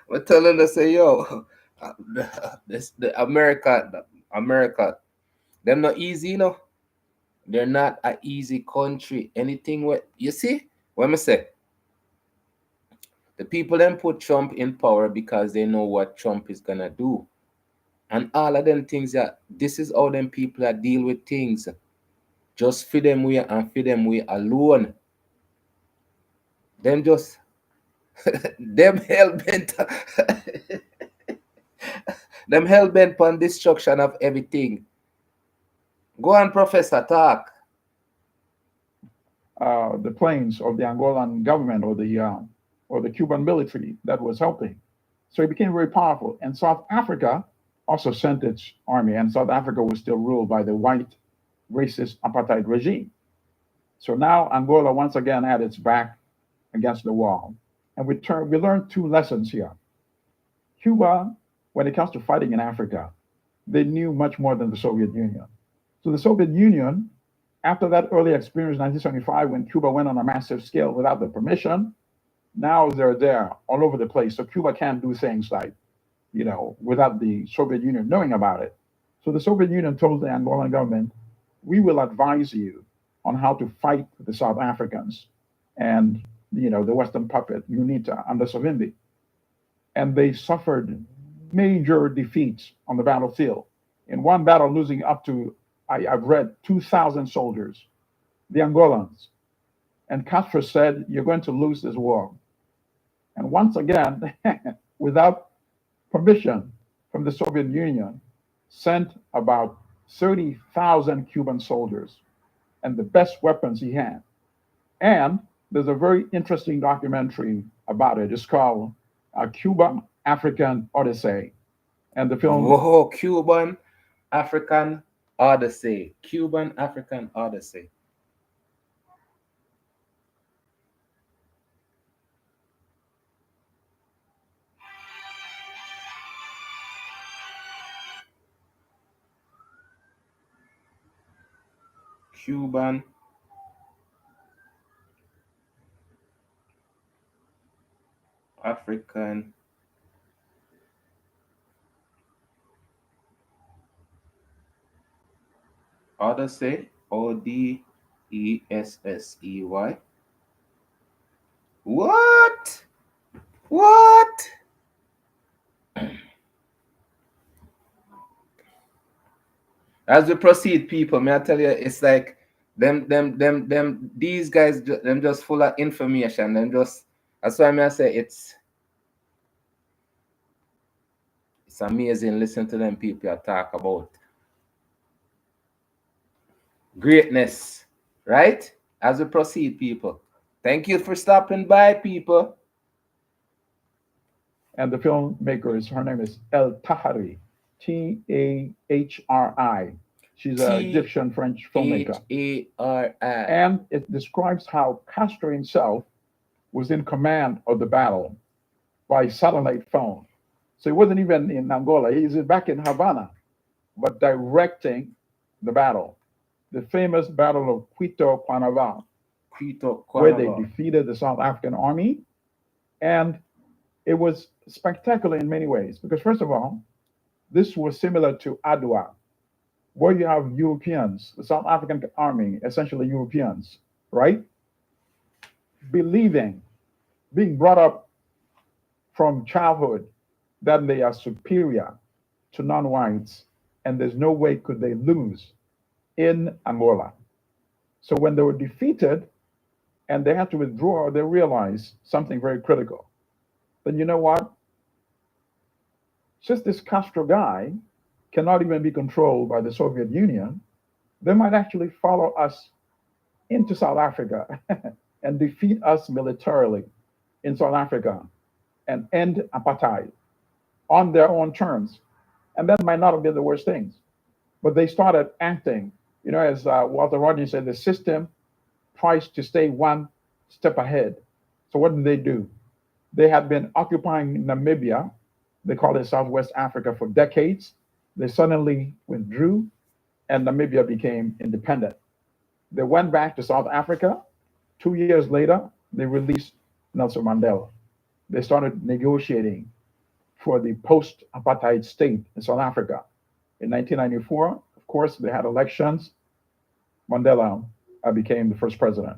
We're telling us, say, yo, the America, them not easy, They're not an easy country. Anything what you see, what I say, the people then put Trump in power because they know what Trump is gonna do. And all of them things that this is how them people that deal with things. Just feed them way and feed them way alone. Them just them hell bent them hell bent on destruction of everything. Go on, Professor, talk. The planes of the Angolan government or the Cuban military that was helping. So it became very powerful. And South Africa also sent its army, and South Africa was still ruled by the white racist apartheid regime. So now Angola once again had its back against the wall. And we learned two lessons here. Cuba, when it comes to fighting in Africa, they knew much more than the Soviet Union. So the Soviet Union, after that early experience in 1975, when Cuba went on a massive scale without the permission, now they're there all over the place. So Cuba can't do things like, without the Soviet Union knowing about it. So the Soviet Union told the Angolan government, we will advise you on how to fight the South Africans and, the Western puppet, UNITA, under Savimbi. And they suffered major defeats on the battlefield. In one battle, losing up to, I've read, 2,000 soldiers, the Angolans. And Castro said, you're going to lose this war. And once again, without permission from the Soviet Union, sent about 30,000 Cuban soldiers and the best weapons he had. And there's a very interesting documentary about it. It's called Cuban African Odyssey. And the film. Whoa, Cuban African Odyssey. Cuban African Odyssey. Cuban African Odyssey, Odeessey. What? What? As we proceed, people, may I tell you, it's like these guys, them just full of information. Them just, that's why I say it's amazing. Listen to them people talk about greatness, right? As we proceed, people. Thank you for stopping by, people. And the filmmaker her name is El Tahari, Tahri. She's an Egyptian French filmmaker. H-A-R-I. And it describes how Castro himself was in command of the battle by satellite phone. So he wasn't even in Angola, he's back in Havana, but directing the battle. The famous Battle of Quito Cuanava, where they defeated the South African army. And it was spectacular in many ways, because first of all, this was similar to Adwa, where you have Europeans, the South African army, essentially Europeans, right? Being brought up from childhood that they are superior to non-whites, and there's no way could they lose in Angola. So when they were defeated and they had to withdraw, they realized something very critical. Then you know what? Since this Castro guy cannot even be controlled by the Soviet Union, they might actually follow us into South Africa and defeat us militarily in South Africa and end apartheid on their own terms. And that might not have been the worst things. But they started acting, as Walter Rodney said, the system tries to stay one step ahead. So what did they do? They had been occupying Namibia, they called it Southwest Africa, for decades. They suddenly withdrew and Namibia became independent. They went back to South Africa. 2 years later, they released Nelson Mandela. They started negotiating for the post-apartheid state in South Africa. In 1994, of course, they had elections. Mandela became the first president.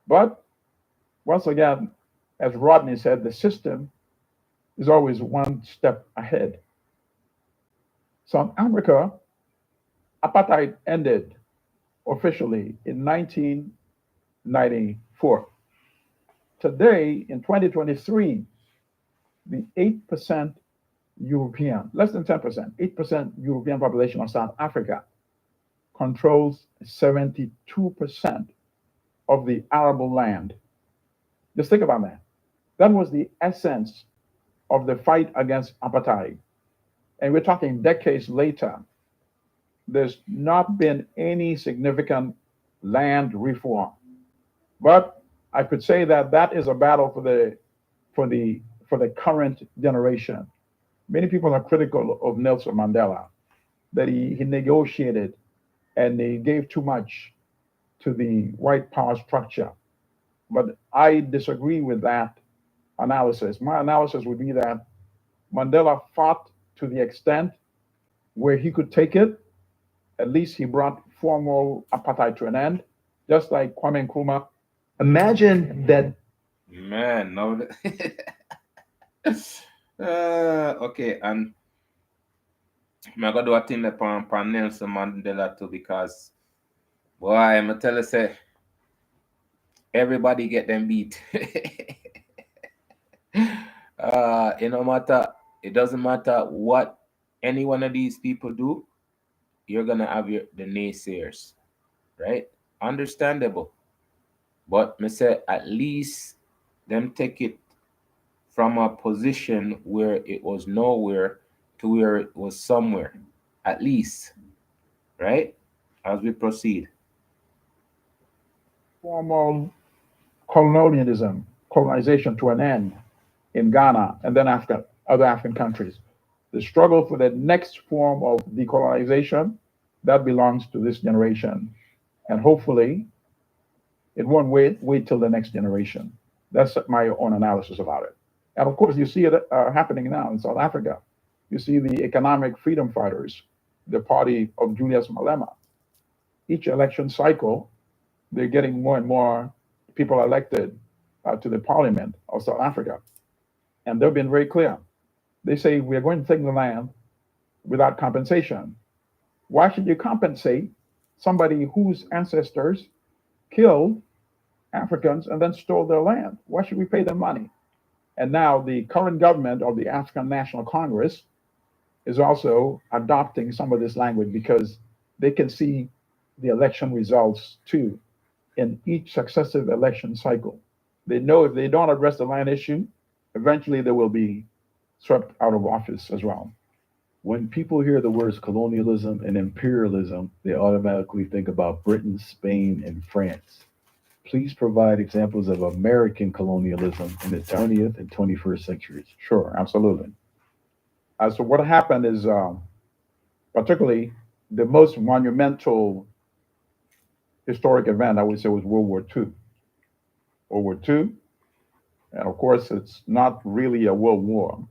But once again, as Rodney said, the system is always one step ahead. South Africa, apartheid ended officially in 1994. Today, in 2023, the 8% European, less than 10%, 8% European population of South Africa controls 72% of the arable land. Just think about that. That was the essence of the fight against apartheid. And we're talking decades later. There's not been any significant land reform. But I could say that that is a battle for the current generation. Many people are critical of Nelson Mandela, that he negotiated and he gave too much to the white power structure. But I disagree with that analysis. My analysis would be that Mandela fought to the extent where he could take it. At least he brought formal apartheid to an end, just like Kwame Nkrumah. Imagine that. Man, no. Okay, and I'm gonna do a thing upon Nelson Mandela too, because boy, I'm gonna tell you, say everybody get them beat. It doesn't matter what any one of these people do, you're gonna have the naysayers, right? Understandable. But me say at least them take it from a position where it was nowhere to where it was somewhere, at least, right? As we proceed. Formal colonization to an end in Ghana and then after other African countries. The struggle for the next form of decolonization, that belongs to this generation. And hopefully it won't wait till the next generation. That's my own analysis about it. And of course, you see it happening now in South Africa. You see the economic freedom fighters, the party of Julius Malema. each election cycle, they're getting more and more people elected to the parliament of South Africa. And they've been very clear. They say, we're going to take the land without compensation. Why should you compensate somebody whose ancestors killed Africans and then stole their land? Why should we pay them money? And now the current government of the African National Congress is also adopting some of this language because they can see the election results too in each successive election cycle. They know if they don't address the land issue, eventually they will be swept out of office as well. When people hear the words colonialism and imperialism, they automatically think about Britain, Spain, and France. Please provide examples of American colonialism in the 20th and 21st centuries. Sure, absolutely. So what happened is, particularly the most monumental historic event, I would say, was World War II. World War II, and of course, it's not really a world war.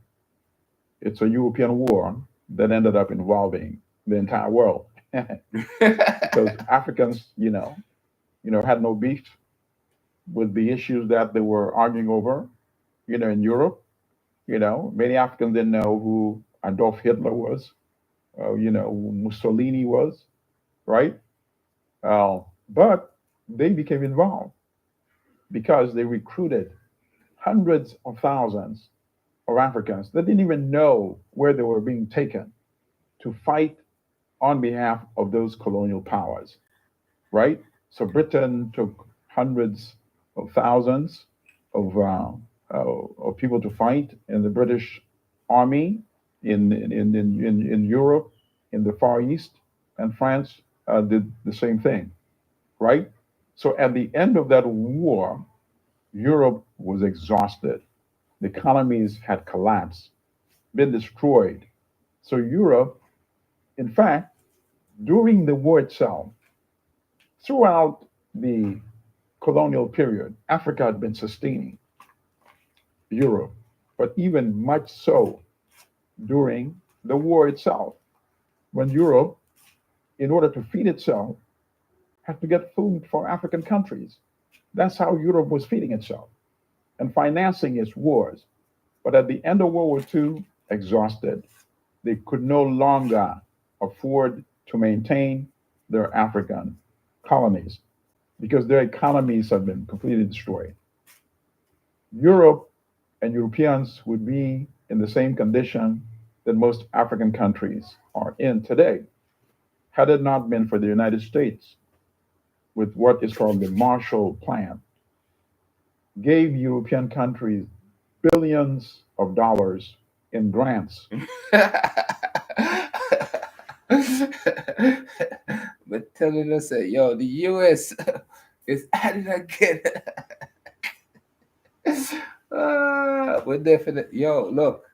It's a European war that ended up involving the entire world. Because Africans, had no beef with the issues that they were arguing over, in Europe. Many Africans didn't know who Adolf Hitler was, who Mussolini was, right? But they became involved because they recruited hundreds of thousands of Africans that didn't even know where they were being taken to fight on behalf of those colonial powers, right? So Britain took hundreds of thousands of people to fight in the British Army in Europe, in the Far East, and France did the same thing, right? So at the end of that war, Europe was exhausted. The economies had collapsed, been destroyed. So Europe, in fact, during the war itself, throughout the colonial period, Africa had been sustaining Europe, but even much so during the war itself, when Europe, in order to feed itself, had to get food for African countries. That's how Europe was feeding itself and financing its wars. But at the end of World War II, exhausted, they could no longer afford to maintain their African colonies because their economies have been completely destroyed. Europe and Europeans would be in the same condition that most African countries are in today, had it not been for the United States, with what is called the Marshall Plan, gave European countries billions of dollars in grants. But telling us that, yo, the US is at it again. We're definitely, yo, look,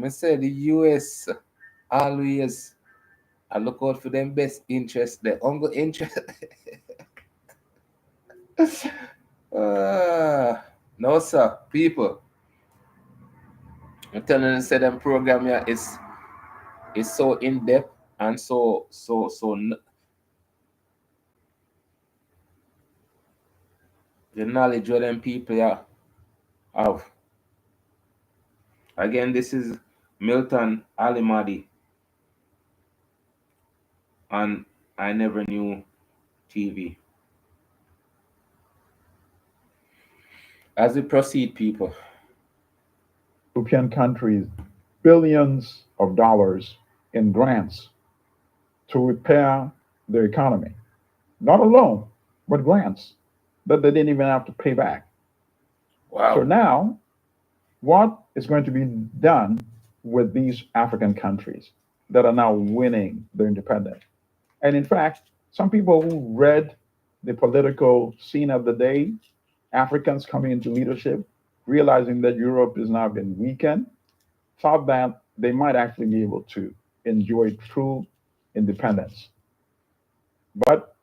I say the US always, I look out for them best interest, the only interest. No, sir, people. I'm telling you, say them program here is so in depth and so the knowledge of them people have. Again, this is Milton Allimadi, and I Never Knew TV. As we proceed, people. European countries billions of dollars in grants to repair their economy. Not a loan, but grants that they didn't even have to pay back. Wow. So now, what is going to be done with these African countries that are now winning their independence? And in fact, some people who read the political scene of the day, Africans coming into leadership, realizing that Europe has now been weakened, thought that they might actually be able to enjoy true independence. But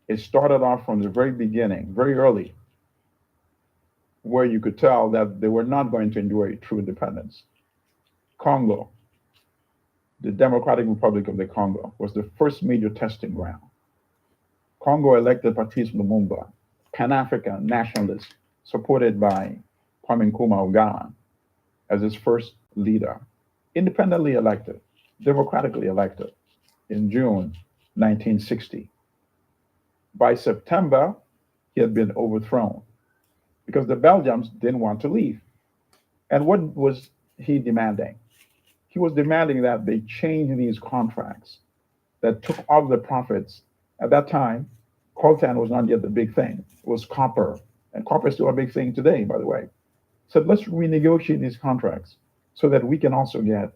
it started off from the very beginning, very early, where you could tell that they were not going to enjoy true independence. Congo, the Democratic Republic of the Congo, was the first major testing ground. Congo elected Patrice Lumumba, Pan-African nationalist, supported by Kwame Nkrumah of Ghana as its first leader, independently elected, democratically elected in June 1960. By September, he had been overthrown because the Belgians didn't want to leave. And what was he demanding? He was demanding that they change these contracts that took off the profits. At that time, coltan was not yet the big thing. It was copper. And copper is still a big thing today, by the way. So let's renegotiate these contracts so that we can also get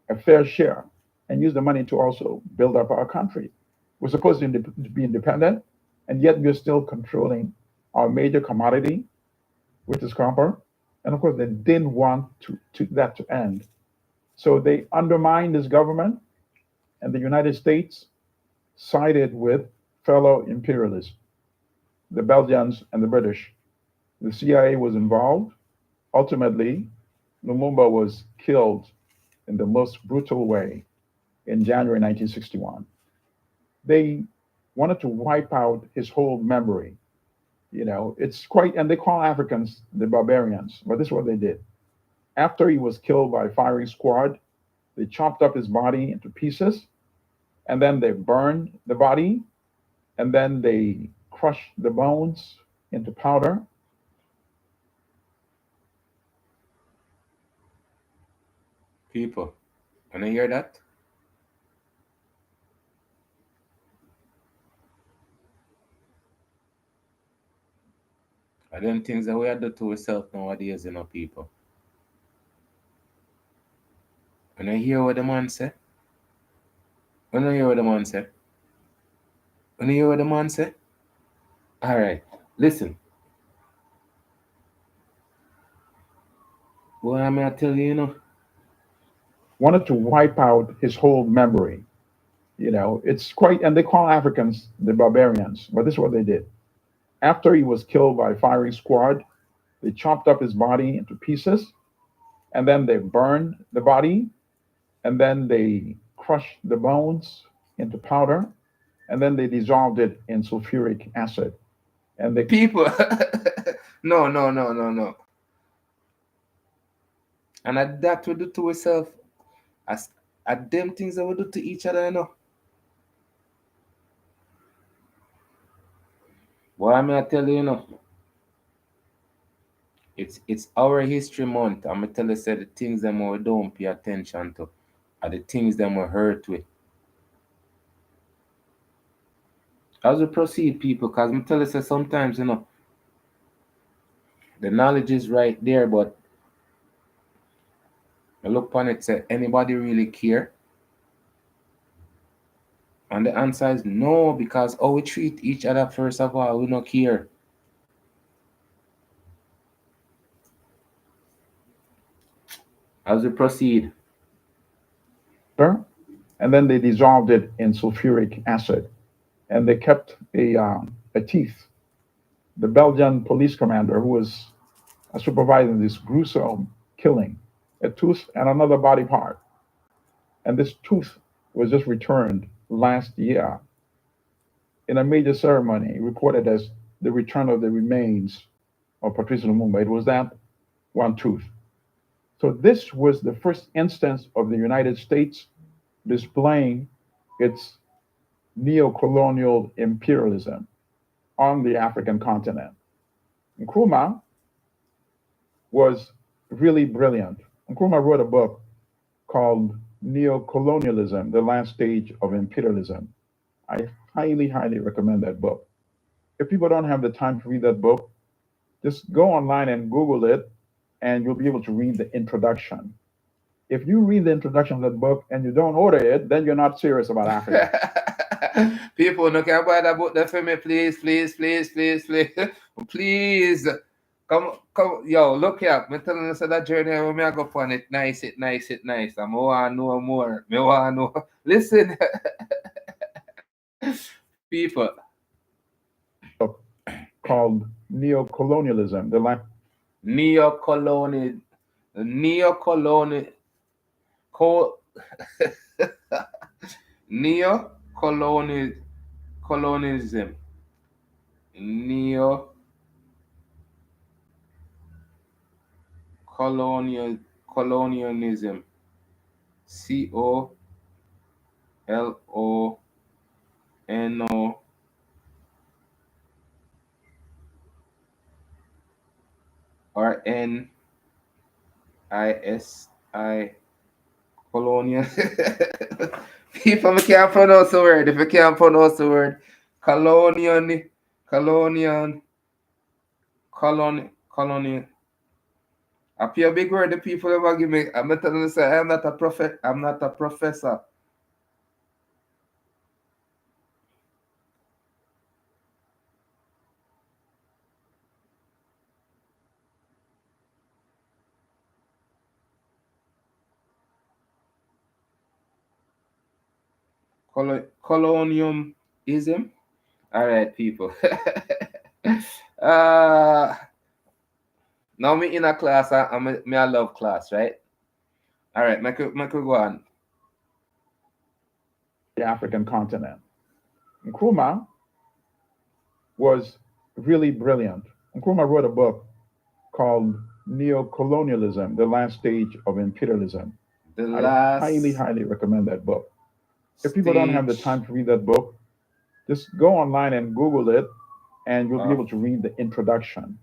a fair share and use the money to also build up our country. We're supposed to be independent, and yet we're still controlling our major commodity, which is copper. And of course, they didn't want that to end. So they undermined this government, and the United States sided with fellow imperialists, the Belgians and the British. The CIA was involved. Ultimately, Lumumba was killed in the most brutal way in January 1961. They wanted to wipe out his whole memory. It's quite, and they call Africans the barbarians, but this is what they did. After he was killed by a firing squad, they chopped up his body into pieces, and then they burned the body, and then they crushed the bones into powder. People, can I hear that? I them things that we are do to ourselves nowadays, people. When I hear what the man say, when I hear what the man say, when I hear what the man say, all right, listen. What am I tell you, Wanted to wipe out his whole memory. It's quite, and they call Africans the barbarians, but this is what they did. After he was killed by a firing squad, they chopped up his body into pieces, and then they burned the body, and then they crushed the bones into powder, and then they dissolved it in sulfuric acid. And they people. No. And that we do to ourselves. As them things that we do to each other, What I'm gonna tell you, it's our history month. I'm gonna tell you say the things that we don't pay attention to are the things that we hurt with. As we proceed, people, because I'm tell you say sometimes, the knowledge is right there, but I look upon it say anybody really care? And the answer is no, because how we treat each other, first of all, we don't care. As we proceed. And then they dissolved it in sulfuric acid. And they kept a teeth. The Belgian police commander who was supervising this gruesome killing, a tooth and another body part. And this tooth was just returned last year in a major ceremony recorded as the return of the remains of Patrice Lumumba. It was that one tooth. So this was the first instance of the United States displaying its neo-colonial imperialism on the African continent. Nkrumah was really brilliant. Nkrumah wrote a book called Neo-Colonialism, The Last Stage of Imperialism. I highly recommend that book. If people don't have the time to read that book, just go online and Google it, and you'll be able to read the introduction. If you read the introduction of that book and you don't order it, then you're not serious about Africa. People, no can buy that book there for me, please. Please. Come, yo, look here. I'm telling you that journey when me I go on it nice. I want to know more. Me want to know. Listen, people. Called Neo-Colonialism, the Neo-colonialism. Neo-colonialism. neo colonialism. COLONO or NISI colonial. People me can't pronounce the word. If you can't pronounce the word, colonial, colonial, colonial. I feel a big word the people ever give me. I'm not telling you say I'm not a prophet. I'm not a professor. Colonialism. All right, people. Now me in a class. I love class, right? All right, make go on. The African continent. Nkrumah was really brilliant. Nkrumah wrote a book called Neocolonialism, The Last Stage of Imperialism. The I last highly recommend that book. If people don't have the stage time to read that book, just go online and Google it, and you'll be of able to read the introduction.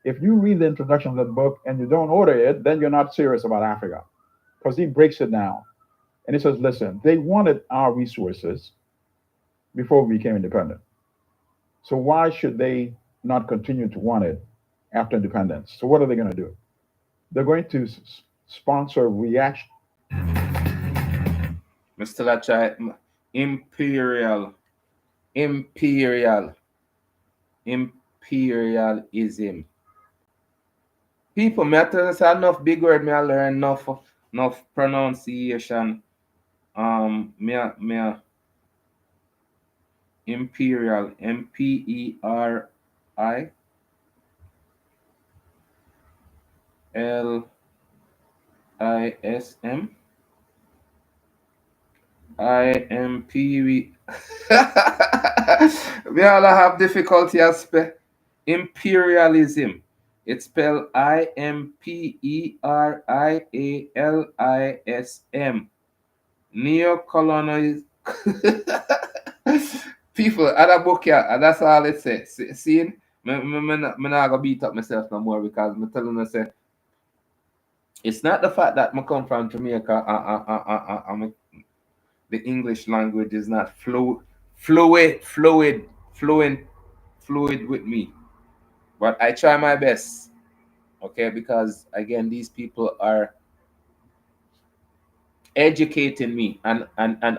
If you read the introduction of that book and you don't order it, then you're not serious about Africa, because he breaks it down. And he says, listen, they wanted our resources before we became independent. So why should they not continue to want it after independence? So what are they going to do? They're going to sponsor reaction. Mr. Lachai, imperialism. People, me I tell you say enough big word me I learn enough pronunciation. Me imperial, MPERIALISM. We all have difficulty as imperialism. It's spelled IMPERIALISM. Neocolonialism. People, other book here, and that's all it says. See, me not gonna beat up myself no more because I'm telling you, say, it's not the fact that I come from Jamaica. The English language is not fluid with me, but I try my best. Okay, because again, these people are educating me and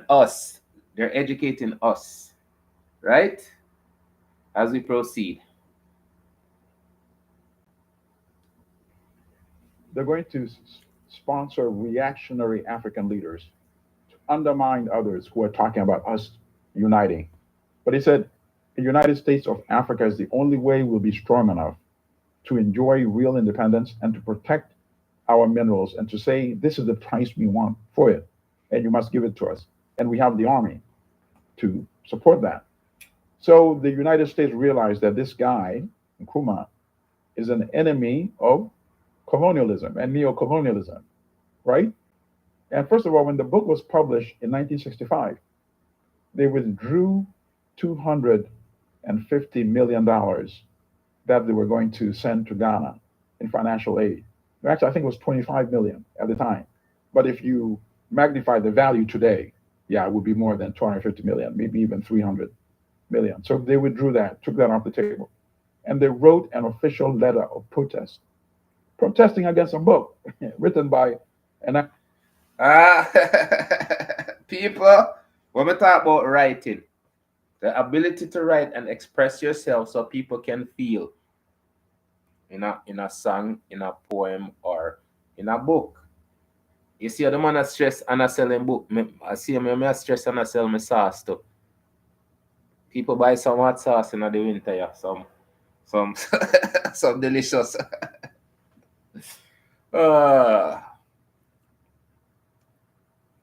us. They're educating us, right? As we proceed. They're going to sponsor reactionary African leaders to undermine others who are talking about us uniting. But he said, the United States of Africa is the only way we'll be strong enough to enjoy real independence and to protect our minerals and to say, this is the price we want for it, and you must give it to us. And we have the army to support that. So the United States realized that this guy, Nkrumah, is an enemy of colonialism and neocolonialism, right? And first of all, when the book was published in 1965, they withdrew $250 million that they were going to send to Ghana in financial aid. Actually, I think it was 25 million at the time. But if you magnify the value today, yeah, it would be more than 250 million, maybe even 300 million. So they withdrew that, took that off the table. And they wrote an official letter of protest, protesting against a book written by an People, when we talk about writing, the ability to write and express yourself so people can feel in a song, in a poem, or in a book. You see, the man that stress and a selling book. I see me stress and I sell my sauce too. People buy some hot sauce in the winter, yeah. Some some delicious.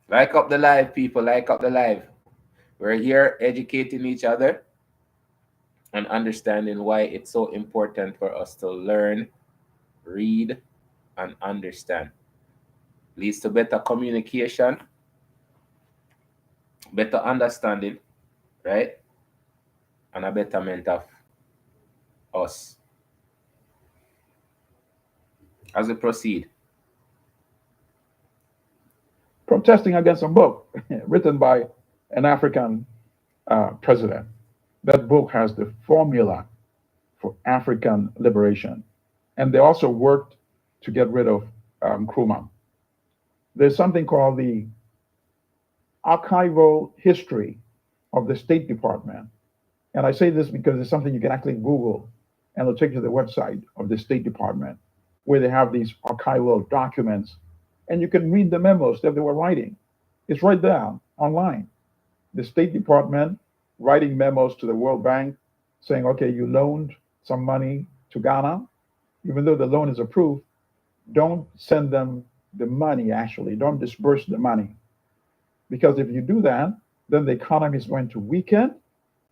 Like up the live, people. Like up the live. We're here educating each other. and understanding why it's so important for us to learn, read, and understand. Leads to better communication, better understanding, right? And a betterment of us. As we proceed. Protesting against a book written by an African president. That book has the formula for African liberation. And they also worked to get rid of Nkrumah. There's something called the archival history of the State Department. And I say this because it's something you can actually Google, and it'll take you to the website of the State Department, where they have these archival documents, and you can read the memos that they were writing. It's right there online. The State Department writing memos to the World Bank saying, okay, you loaned some money to Ghana. Even though the loan is approved, don't send them the money, actually. Don't disperse the money. Because if you do that, then the economy is going to weaken,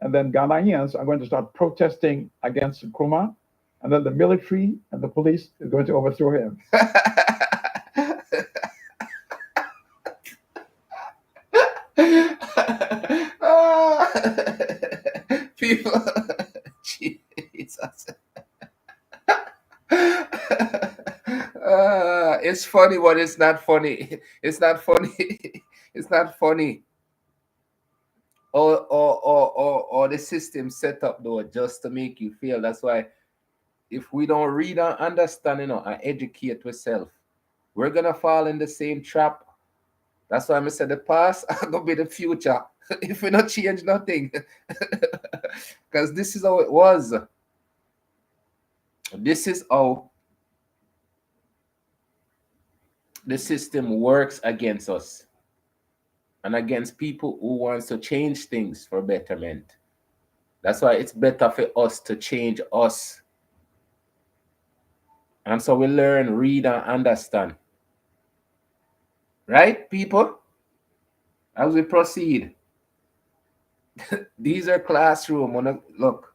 and then Ghanaians are going to start protesting against Nkrumah, and then the military and the police is going to overthrow him. People, Jesus. It's funny, but it's not funny. It's not funny. It's not funny. Or the system set up though just to make you feel. That's why if we don't read and understand, and educate ourselves, we're gonna fall in the same trap. That's why I said the past gonna be the future if we not change nothing. Because this is how it was. This is how the system works against us and against people who wants to change things for betterment. That's why it's better for us to change us. And so we learn, read, and understand. Right, people? As we proceed. These are classroom. Look,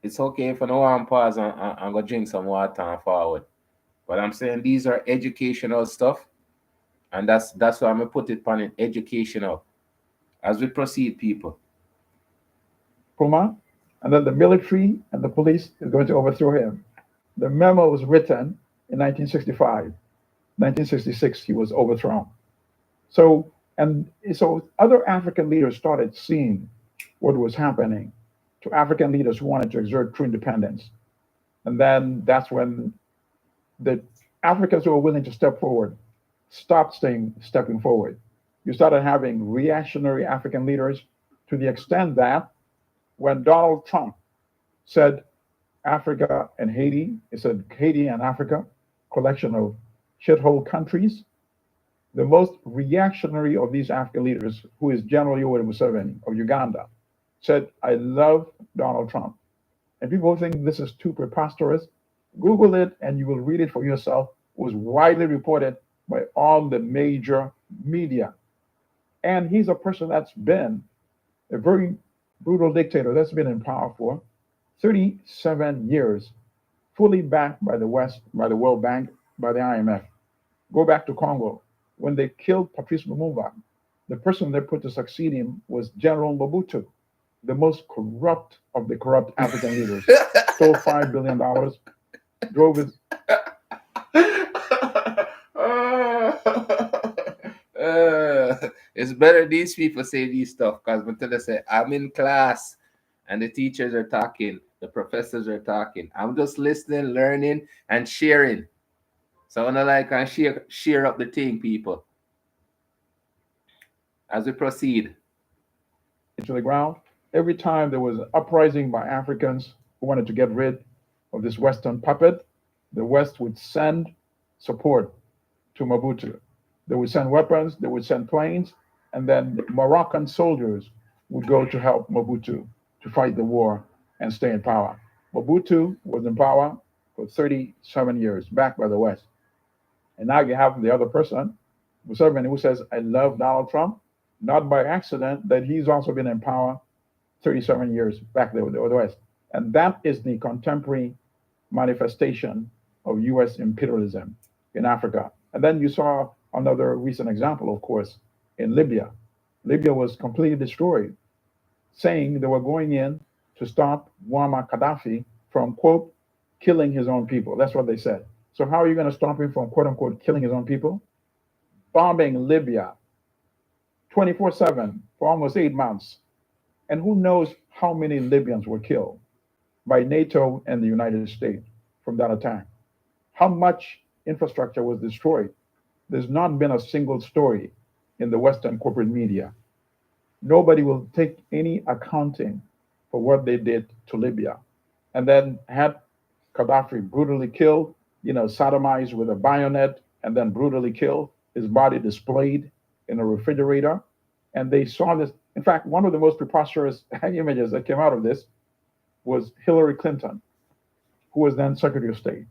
it's okay if I don't want to pause and go drink some water and forward. But I'm saying these are educational stuff. And that's why I'm going to put it on it, educational. As we proceed, people. Nkrumah, and then the military and the police is going to overthrow him. The memo was written in 1965. 1966, he was overthrown. So other African leaders started seeing what was happening to African leaders who wanted to exert true independence. And then that's when the Africans who were willing to step forward stopped stepping forward. You started having reactionary African leaders to the extent that when Donald Trump said Africa and Haiti, he said Haiti and Africa, collection of shithole countries, the most reactionary of these African leaders, who is General Yoweri Museveni of Uganda, said, I love Donald Trump. And people think this is too preposterous. Google it and you will read it for yourself. It was widely reported by all the major media. And he's a person that's been a very brutal dictator that's been in power for 37 years, fully backed by the West, by the World Bank, by the IMF. Go back to Congo. When they killed Patrice Lumumba, the person they put to succeed him was General Mobutu, the most corrupt of the corrupt African leaders. Stole $5 billion, drove his... It's better these people say these stuff, because until they say, I'm in class and the teachers are talking, the professors are talking. I'm just listening, learning, and sharing. So I like and share up the thing, people. As we proceed. To the ground. Every time there was an uprising by Africans who wanted to get rid of this Western puppet, the West would send support to Mobutu. They would send weapons, they would send planes, and then Moroccan soldiers would go to help Mobutu to fight the war and stay in power. Mobutu was in power for 37 years, backed by the West. And now you have the other person, Museveni, who says, I love Donald Trump, not by accident, that he's also been in power 37 years back there with the West. And that is the contemporary manifestation of US imperialism in Africa. And then you saw another recent example, of course, in Libya. Libya was completely destroyed, saying they were going in to stop Muammar Gaddafi from, quote, killing his own people. That's what they said. So, how are you going to stop him from, quote unquote, killing his own people? Bombing Libya 24/7 for almost 8 months. And who knows how many Libyans were killed by NATO and the United States from that attack? How much infrastructure was destroyed? There's not been a single story in the Western corporate media. Nobody will take any accounting for what they did to Libya. And then had Gaddafi brutally killed, sodomized with a bayonet, and then brutally killed, his body displayed in a refrigerator. And they saw this. In fact, one of the most preposterous images that came out of this was Hillary Clinton, who was then Secretary of State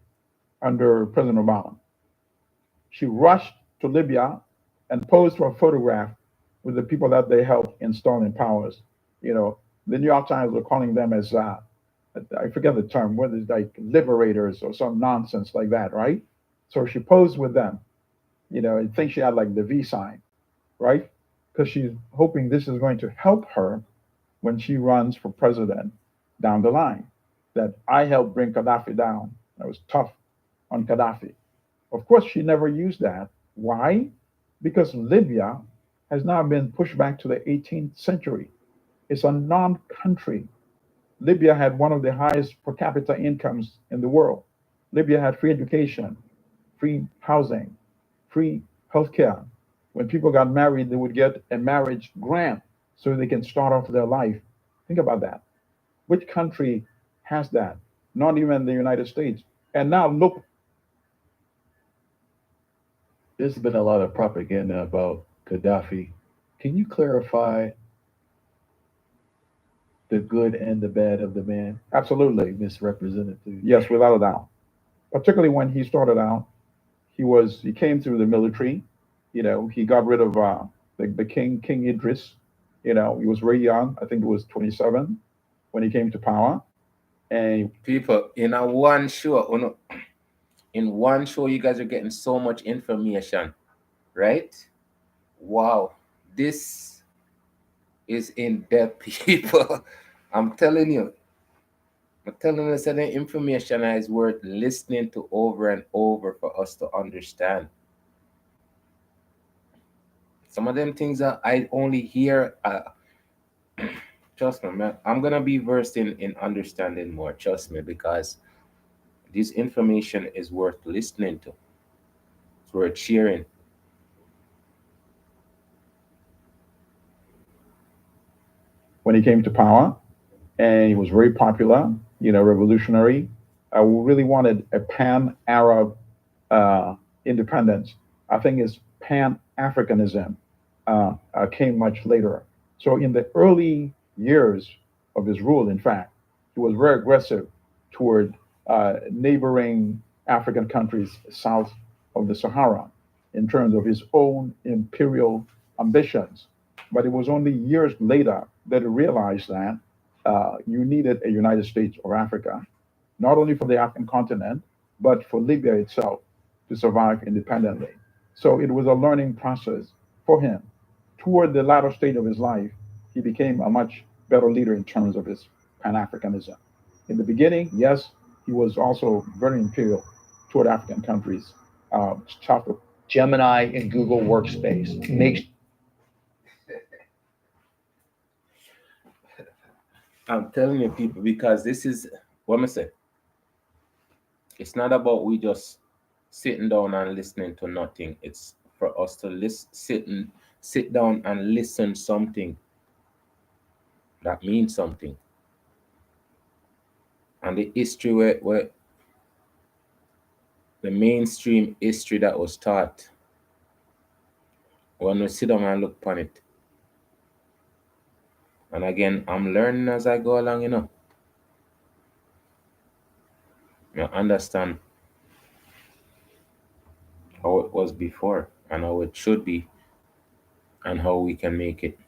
under President Obama. She rushed to Libya and posed for a photograph with the people that they helped install in powers. The New York Times were calling them as, I forget the term, whether it's like liberators or some nonsense like that, right? So she posed with them. I think she had like the V sign, right? Because she's hoping this is going to help her when she runs for president down the line. That I helped bring Gaddafi down. I was tough on Gaddafi. Of course, she never used that. Why? Because Libya has now been pushed back to the 18th century. It's a non country. Libya had one of the highest per capita incomes in the world. Libya had free education, free housing, free healthcare. When people got married, they would get a marriage grant so they can start off their life. Think about that. Which country has that? Not even the United States. And now look. There's been a lot of propaganda about Gaddafi. Can you clarify the good and the bad of the man? Absolutely. Misrepresented to you? Yes, without a doubt. Particularly when he started out, he came through the military. He got rid of the King Idris. He was very young. I think it was 27 when he came to power. And People, in one show, you guys are getting so much information, right? Wow, this is in depth, people. I'm telling you, certain information is worth listening to over and over for us to understand. Some of them things that I only hear. Trust me, man. I'm gonna be versed in understanding more. Trust me, because this information is worth listening to. It's worth sharing. when he came to power, and he was very popular, revolutionary. We really wanted a pan-Arab independence. I think his pan-Africanism came much later. So in the early years of his rule, in fact, he was very aggressive toward neighboring African countries south of the Sahara in terms of his own imperial ambitions. But it was only years later that he realized that you needed a United States of Africa, not only for the African continent, but for Libya itself to survive independently. So it was a learning process for him. Toward the latter stage of his life, he became a much better leader in terms of his Pan Africanism. In the beginning, yes, he was also very imperial toward African countries. Gemini in Google Workspace makes I'm telling you, people, because this is what I say. It's not about we just sitting down and listening to nothing. It's for us to sit down and listen something that means something. And the history where the mainstream history that was taught, when we sit down and look upon it. And again, I'm learning as I go along, I understand how it was before and how it should be and how we can make it.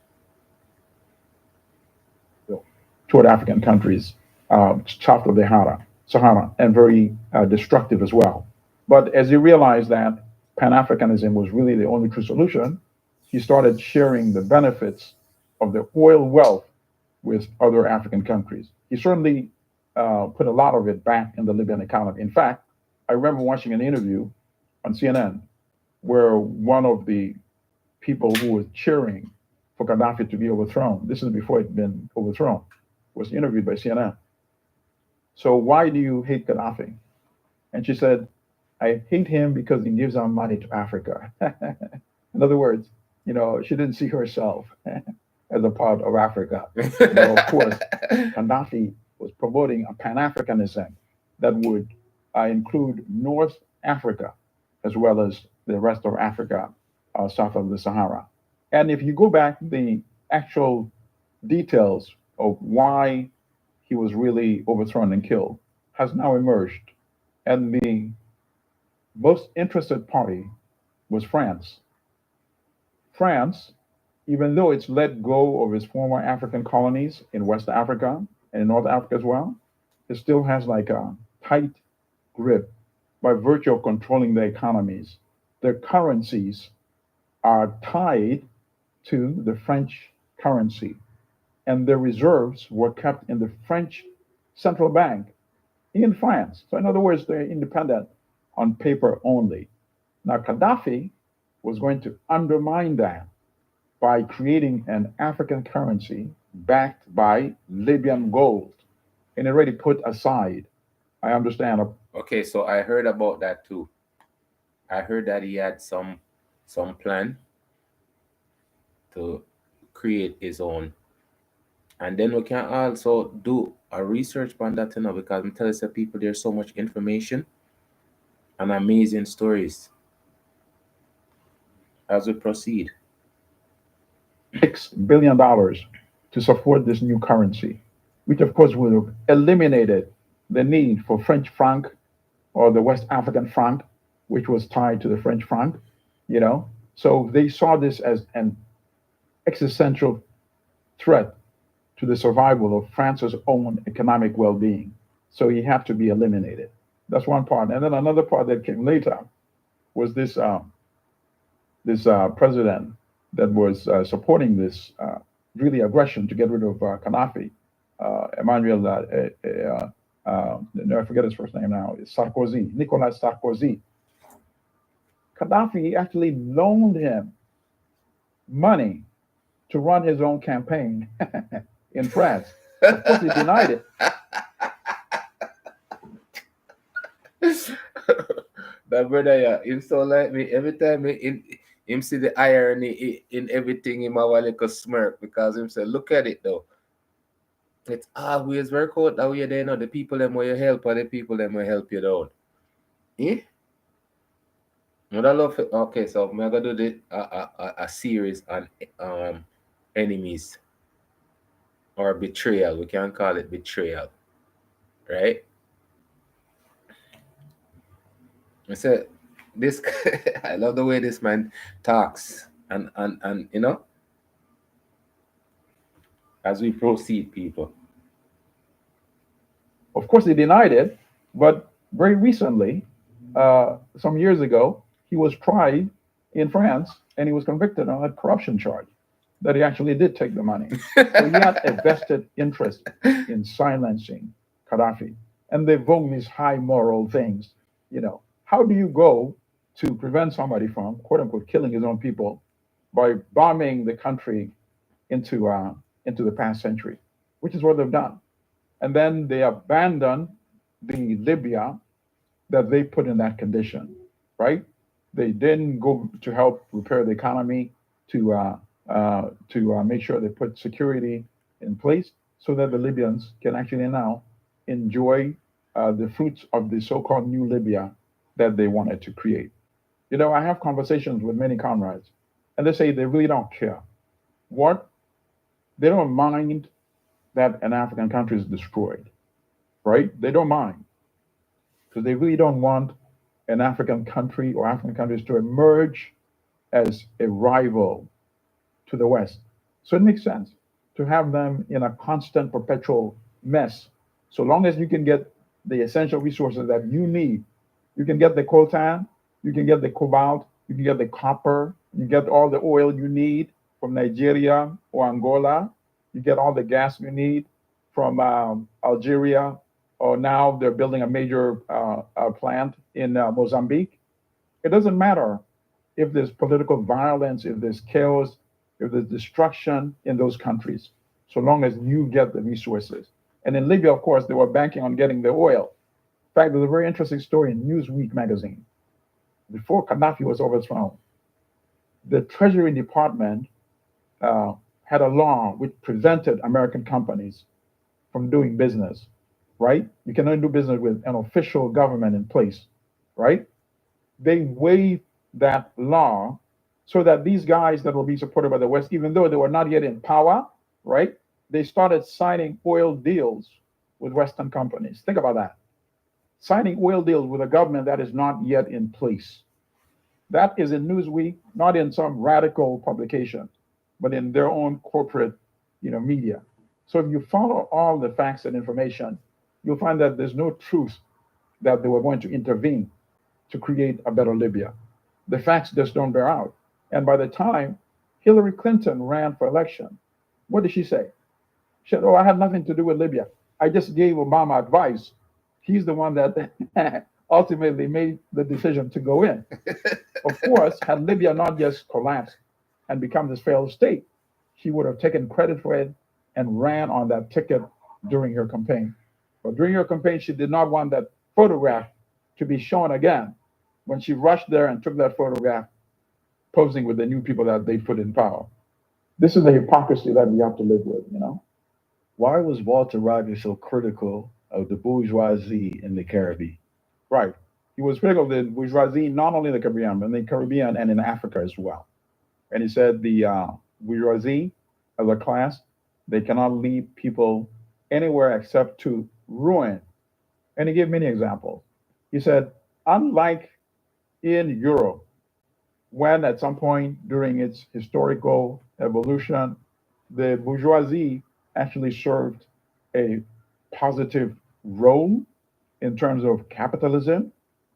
toward African countries. south of the Sahara, and very destructive as well. But as he realized that Pan-Africanism was really the only true solution, he started sharing the benefits of the oil wealth with other African countries. He certainly put a lot of it back in the Libyan economy. In fact, I remember watching an interview on CNN where one of the people who was cheering for Gaddafi to be overthrown, this is before he'd been overthrown, was interviewed by CNN. So why do you hate Gaddafi? And she said, I hate him because he gives our money to Africa. In other words, you know, she didn't see herself as a part of Africa. But of course, Gaddafi was promoting a Pan-Africanism that would include North Africa as well as the rest of Africa south of the Sahara. And if you go back, the actual details of why he was really overthrown and killed has now emerged. And the most interested party was France. France, even though it's let go of its former African colonies in West Africa and in North Africa as well, it still has like a tight grip by virtue of controlling their economies. Their currencies are tied to the French currency, and their reserves were kept in the French central bank in France. So in other words, they're independent on paper only. Now, Gaddafi was going to undermine that by creating an African currency backed by Libyan gold and already put aside, I understand. Okay, so I heard about that too. I heard that he had some plan to create his own. And then we can also do a research on that, you know, because I'm telling you people there's so much information and amazing stories as we proceed. $6 billion to support this new currency, which of course would have eliminated the need for French franc or the West African franc, which was tied to the French franc, you know. So they saw this as an existential threat to the survival of France's own economic well-being. So he had to be eliminated. That's one part. And then another part that came later was this president that was supporting this really aggression to get rid of Gaddafi, Emmanuel, I forget his first name now, it's Sarkozy, Nicolas Sarkozy. Gaddafi actually loaned him money to run his own campaign in France. Of course, he denied it. That brother, yeah, him so like me. Every time him see the irony in everything, him have a little smirk because him say, look at it though. It's always work out that way there, you know, the people them will you help or the people them will help you down. Eh? Would I love it? Okay, so I'm gonna do the a series on enemies or betrayal. We can call it betrayal, right? I said this. I love the way this man talks, and you know, as we proceed, people. Of course, he denied it, but very recently, some years ago, he was tried in France and he was convicted on a corruption charge that he actually did take the money. So he had a vested interest in silencing Gaddafi. And they vote these high moral things. You know, how do you go to prevent somebody from, quote unquote, killing his own people by bombing the country into the past century, which is what they've done. And then they abandon the Libya that they put in that condition, right? They didn't go to help repair the economy, to make sure they put security in place so that the Libyans can actually now enjoy the fruits of the so-called new Libya that they wanted to create. You know, I have conversations with many comrades, and they say they really don't care. They don't mind that an African country is destroyed, right? They don't mind because they really don't want an African country or African countries to emerge as a rival to the West. So it makes sense to have them in a constant, perpetual mess So long as you can get the essential resources that you need, you can get the coltan, you can get the cobalt, you can get the copper, you get all the oil you need from Nigeria or Angola, you get all the gas you need from Algeria, or now they're building a major plant in Mozambique. It doesn't matter if there's political violence, if there's chaos, if there's destruction in those countries, so long as you get the resources. And in Libya, of course, they were banking on getting the oil. In fact, there's a very interesting story in Newsweek magazine. Before Gaddafi was overthrown, the Treasury Department had a law which prevented American companies from doing business, right? You can only do business with an official government in place, right? They waived that law so that these guys that will be supported by the West, even though they were not yet in power, right? They started signing oil deals with Western companies. Think about that. Signing oil deals with a government that is not yet in place. That is in Newsweek, not in some radical publication, but in their own corporate, media. So if you follow all the facts and information, you'll find that there's no truth that they were going to intervene to create a better Libya. The facts just don't bear out. And by the time Hillary Clinton ran for election, what did she say? She said, "Oh, I had nothing to do with Libya. I just gave Obama advice. He's the one that ultimately made the decision to go in." Of course, had Libya not just collapsed and become this failed state, she would have taken credit for it and ran on that ticket during her campaign. But during her campaign, she did not want that photograph to be shown again when she rushed there and took that photograph posing with the new people that they put in power. This is the hypocrisy that we have to live with. Why was Walter Rogers so critical of the bourgeoisie in the Caribbean? Right. He was critical of the bourgeoisie, not only in the Caribbean, but in the Caribbean and in Africa as well. And he said the bourgeoisie as a class, they cannot lead people anywhere except to ruin. And he gave many examples. He said, unlike in Europe, when at some point during its historical evolution, the bourgeoisie actually served a positive role in terms of capitalism.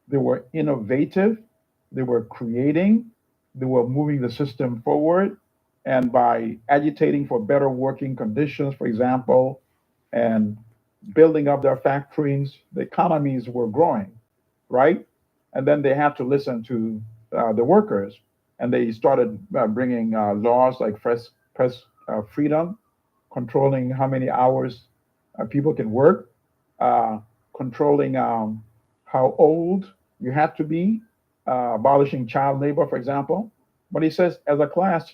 They were innovative, they were creating, they were moving the system forward. And by agitating for better working conditions, for example, and building up their factories, the economies were growing, right? And then they had to listen to the workers, and they started bringing laws like press freedom, controlling how many hours people can work, controlling how old you had to be, abolishing child labor, for example. But he says, as a class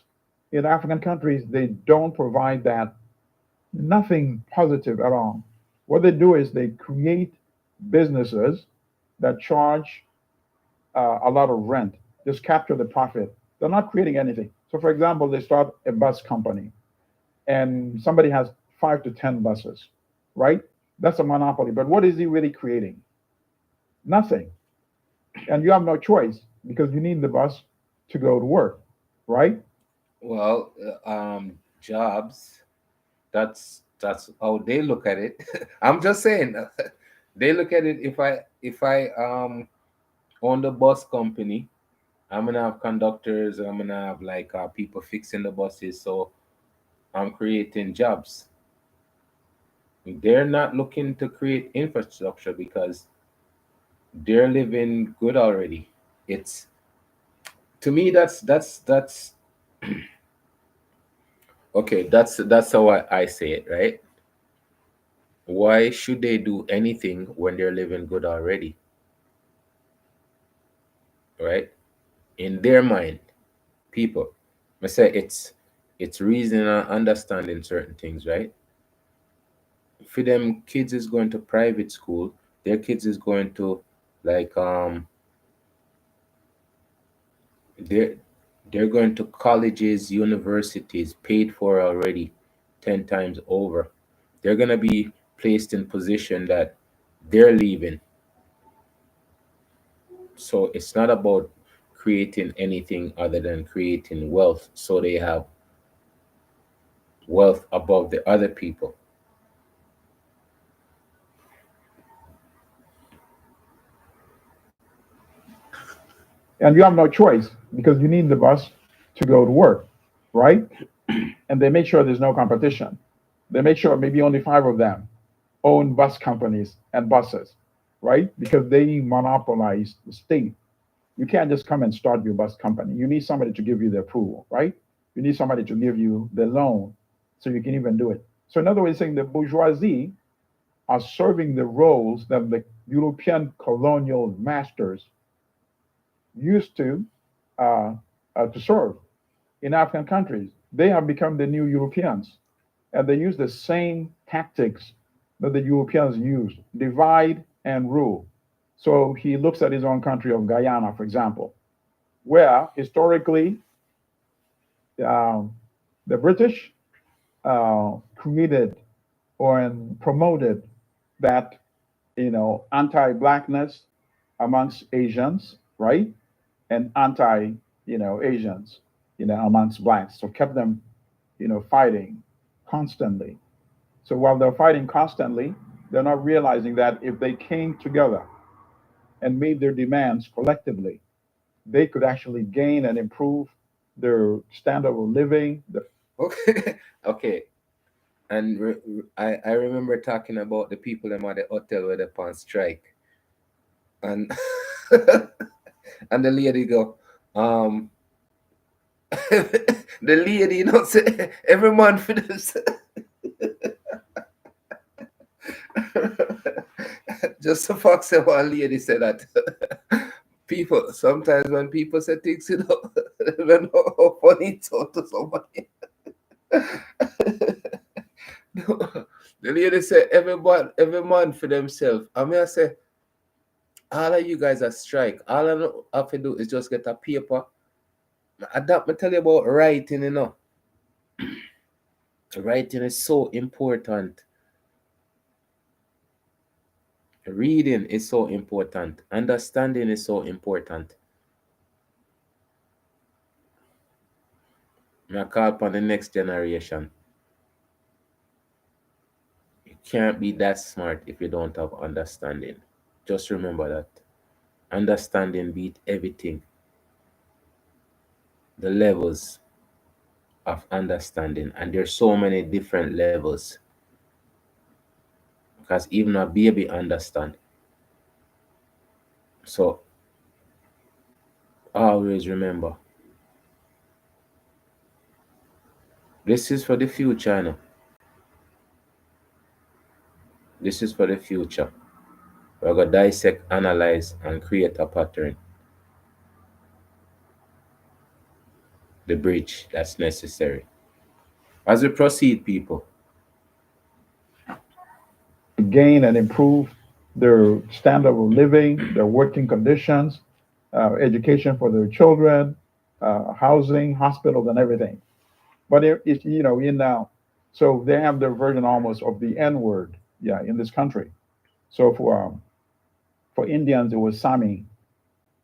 in African countries, they don't provide that, nothing positive at all. What they do is they create businesses that charge a lot of rent, just capture the profit. They're not creating anything. So, for example, they start a bus company, and somebody has 5 to 10 buses, right? That's a monopoly. But what is he really creating? Nothing. And you have no choice because you need the bus to go to work, right? Well, jobs. That's how they look at it. I'm just saying, they look at it. If I own the bus company, I'm gonna have conductors. I'm gonna have like people fixing the buses. So I'm creating jobs. They're not looking to create infrastructure because they're living good already. It's to me that's okay. That's how I say it, right? Why should they do anything when they're living good already, right? In their mind, people. I say it's reason and understanding certain things, right? For them, kids is going to private school. Their kids is going to like they're they're going to colleges, universities, paid for already 10 times over. They're gonna be placed in position that they're leaving. So it's not about creating anything other than creating wealth so they have wealth above the other people. And you have no choice because you need the bus to go to work, right? And they make sure there's no competition. They make sure maybe only 5 of them own bus companies and buses, right? Because they monopolize the state. You can't just come and start your bus company. You need somebody to give you the approval, right? You need somebody to give you the loan so you can even do it. So, in other words, saying the bourgeoisie are serving the roles that the European colonial masters used to serve in African countries. They have become the new Europeans, and they use the same tactics that the Europeans used: divide and rule. So he looks at his own country of Guyana, for example, where historically the British created or promoted that anti-blackness amongst Asians, right, and Asians, amongst blacks. So kept them, fighting constantly. So while they're fighting constantly, they're not realizing that if they came together and made their demands collectively, they could actually gain and improve their standard of living. Okay. Okay. And I remember talking about the people them at the hotel where they're on strike. And and the lady go, the lady, say every man for this. Just the fact that one lady said that. People sometimes when people say things, they don't know how funny it sounds to somebody. The lady said every man for themselves. I say, all of you guys are strike. All I have to do is just get a paper. Adapt me tell you about writing, Writing is so important. Reading is so important. Understanding is so important. I call upon the next generation. You can't be that smart if you don't have understanding. Just remember that. Understanding beat everything. The levels of understanding. And there's so many different levels. Because even a baby understand. So always remember. This is for the future. This is for the future. We're going to dissect, analyze, and create a pattern. The bridge that's necessary. As we proceed, people. Gain and improve their standard of living, their working conditions, education for their children, housing, hospitals, and everything. But so they have their version almost of the N word, yeah, in this country. So for Indians, it was Sami.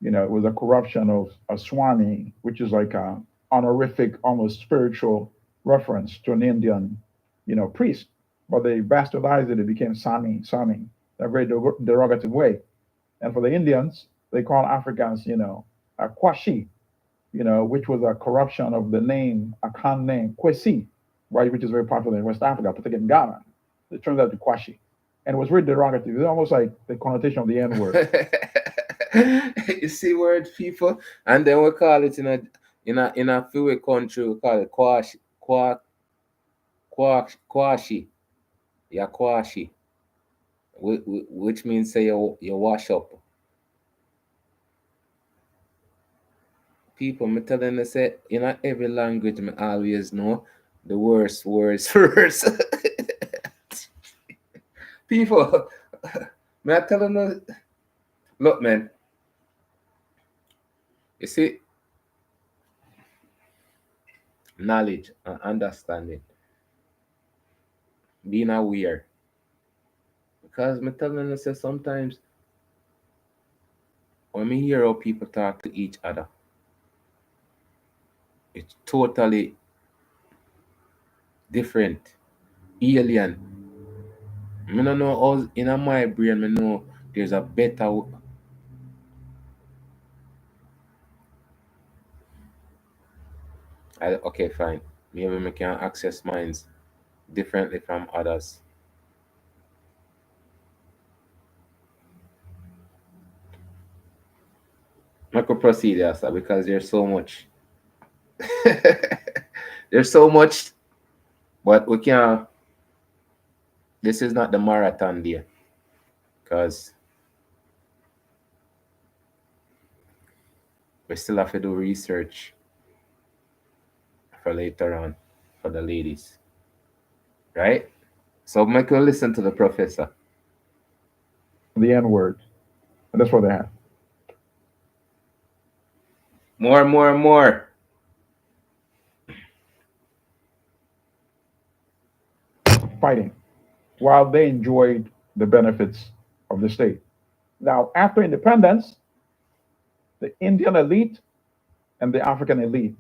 It was a corruption of a Swami, which is like a honorific, almost spiritual reference to an Indian, priest. But they bastardized it; it became Sami, a very derogative way. And for the Indians, they call Africans, a Kwashi, which was a corruption of the name, a Khan name, Kwesi, right, which is very popular in West Africa, particularly in Ghana. It turns out to Kwashi. And it was very derogative. It's almost like the connotation of the N word. You see word people, and then we call it in a few country we call it kwashi, yeah, kwashi, which means say you wash up. People, me telling you say in every language me always know the worst words first. People, me I telling you, look, man. You see, knowledge and understanding, being aware. Because me telling you, say sometimes when me hear how people talk to each other, it's totally different, alien. Me don't know how in my brain, me know there's a better Okay, fine. Maybe we can access minds differently from others. I could proceed, yes, sir, because there's so much. There's so much, but we can't. This is not the marathon day, because we still have to do research for later on for the ladies, right? So Michael, listen to the professor. The N word. And that's what they have. More, more, more. Fighting while they enjoyed the benefits of the state. Now, after independence, the Indian elite and the African elite,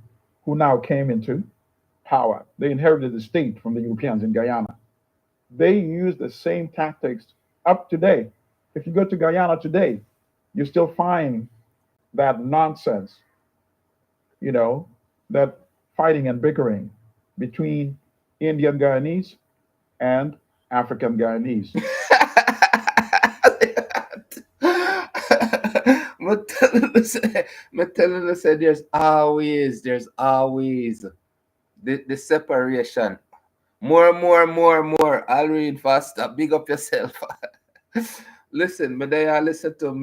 who now came into power, they inherited the state from the Europeans in Guyana. They use the same tactics up to date. If you go to Guyana today, you still find that nonsense, you know, that fighting and bickering between Indian Guyanese and African Guyanese. Me telling you, say there's always the separation. More, more, more, more. I'll read faster. Big up yourself. Listen, me there listen to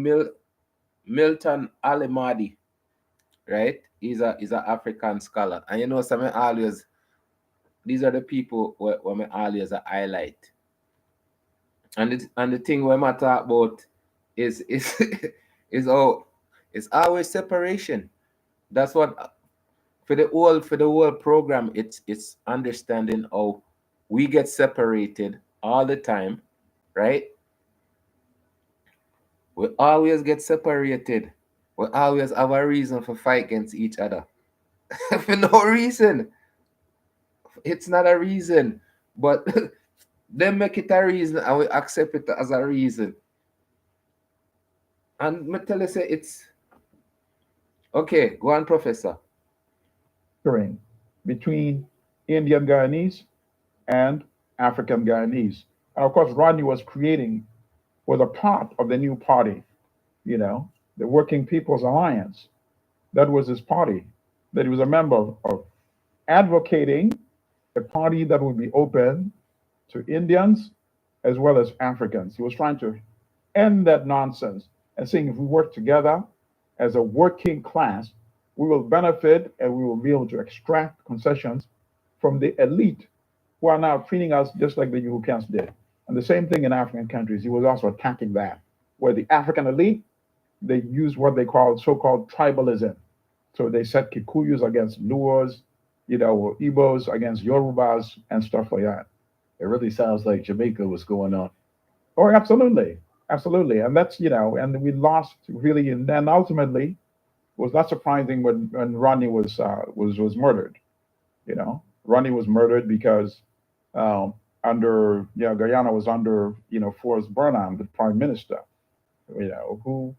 Milton Allimadi, right? He's a African scholar, and you know, some always these are the people where me always highlight. And the thing where I talk about is is all it's always separation. That's what for the whole program. It's understanding how we get separated all the time, right? We always get separated. We always have a reason for fight against each other for no reason. It's not a reason, but they make it a reason and we accept it as a reason. And me tell you, say it's okay. Go on, professor. Bickering between Indian Guyanese and African Guyanese. And of course, Rodney was a part of the new party, the Working People's Alliance. That was his party that he was a member of, advocating a party that would be open to Indians as well as Africans. He was trying to end that nonsense and saying if we work together as a working class, we will benefit and we will be able to extract concessions from the elite who are now treating us just like the Europeans did. And the same thing in African countries. He was also attacking that, where the African elite, they use what they call so-called tribalism. So they set Kikuyus against Luos, or Igbos against Yorubas and stuff like that. It really sounds like Jamaica was going on. Oh, absolutely, absolutely, and that's and we lost really, and then ultimately it was not surprising when Rodney was murdered. Rodney was murdered because under Guyana was under Forrest Burnham, the prime minister, who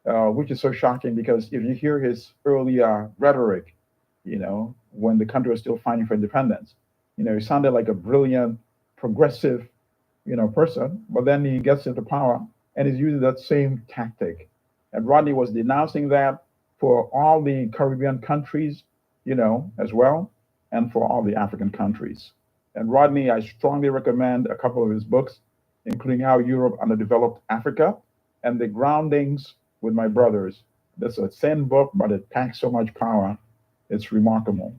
which is so shocking because if you hear his earlier rhetoric, when the country was still fighting for independence, he sounded like a brilliant, progressive, person. But then he gets into power and is using that same tactic. And Rodney was denouncing that for all the Caribbean countries, as well, and for all the African countries. And Rodney, I strongly recommend a couple of his books, including How Europe Underdeveloped Africa and The Groundings with My Brothers. That's a thin book, but it packs so much power. It's remarkable.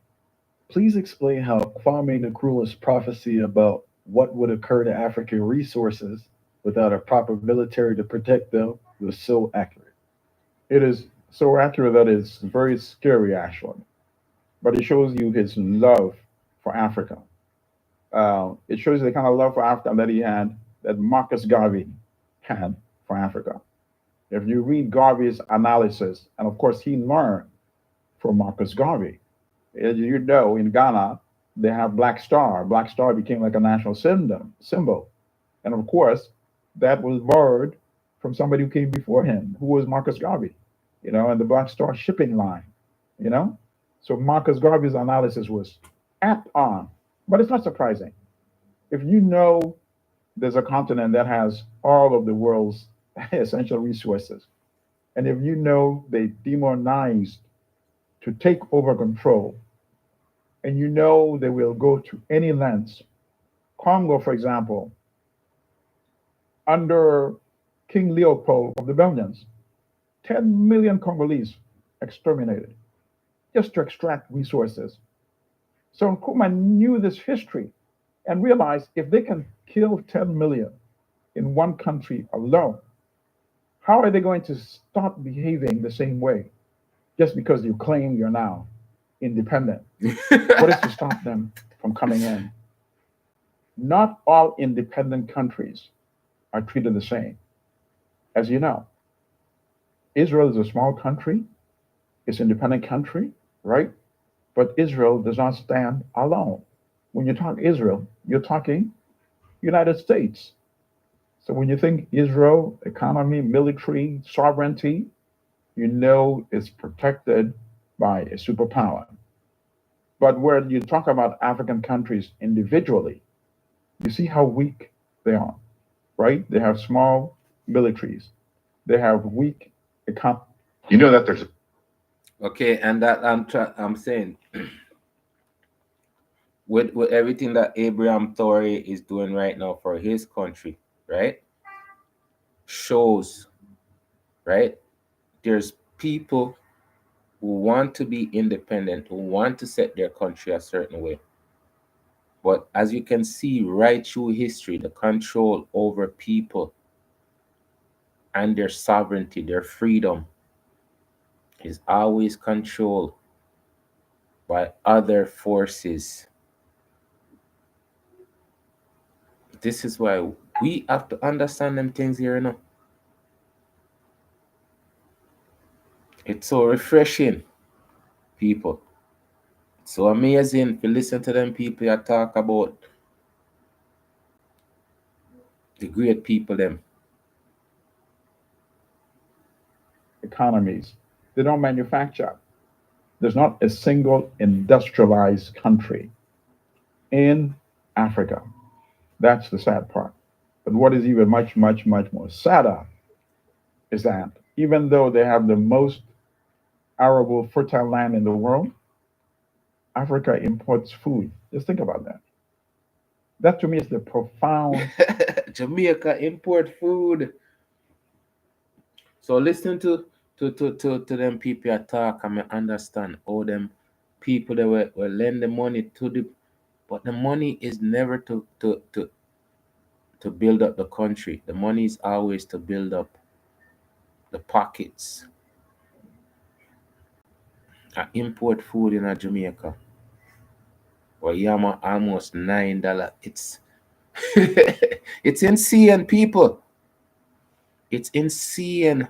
Please explain how Kwame Nkrumah's prophecy about what would occur to African resources without a proper military to protect them was so accurate. It is so accurate that it's very scary, actually. But it shows you his love for Africa. It shows you the kind of love for Africa that he had, that Marcus Garvey had for Africa. If you read Garvey's analysis, and of course he learned from Marcus Garvey. As you know, in Ghana, they have Black Star. Black Star became like a national symbol. And of course, that was borrowed from somebody who came before him, who was Marcus Garvey, and the Black Star shipping line, you know? So Marcus Garvey's analysis was apt on, but it's not surprising. If you know there's a continent that has all of the world's essential resources, and if you know they demonized to take over control, and you know they will go to any lengths. Congo, for example, under King Leopold of the Belgians, 10 million Congolese exterminated just to extract resources. So Nkrumah knew this history and realized if they can kill 10 million in one country alone, how are they going to stop behaving the same way just because you claim you're now independent? What is to stop them from coming in? Not all independent countries are treated the same. As you know, Israel is a small country, it's an independent country, right? But Israel does not stand alone. When you talk Israel, you're talking United States. So when you think Israel, economy, military, sovereignty, you know it's protected by a superpower. But when you talk about African countries individually, you see how weak they are, right? They have small militaries. They have weak economy. You know that there's Okay, and that I'm saying with everything that Abraham Traore is doing right now for his country, right? Shows, right? There's people who want to be independent, who want to set their country a certain way. But as you can see right through history, the control over people and their sovereignty, their freedom, is always controlled by other forces. This is why we have to understand them things here, you know. It's so refreshing, people. It's so amazing to listen to them people that talk about the great people them. Economies. They don't manufacture. There's not a single industrialized country in Africa. That's the sad part. But what is even much, much, much more sadder is that even though they have the most arable, fertile land in the world, Africa imports food. Just think about that. That to me is the profound. Jamaica import food. So listen to them people that talk and me understand how them people that will lend the money to the, but the money is never to build up the country. The money is always to build up the pockets. I import food in Jamaica. Well, yama almost $9. It's it's insane, people. It's insane.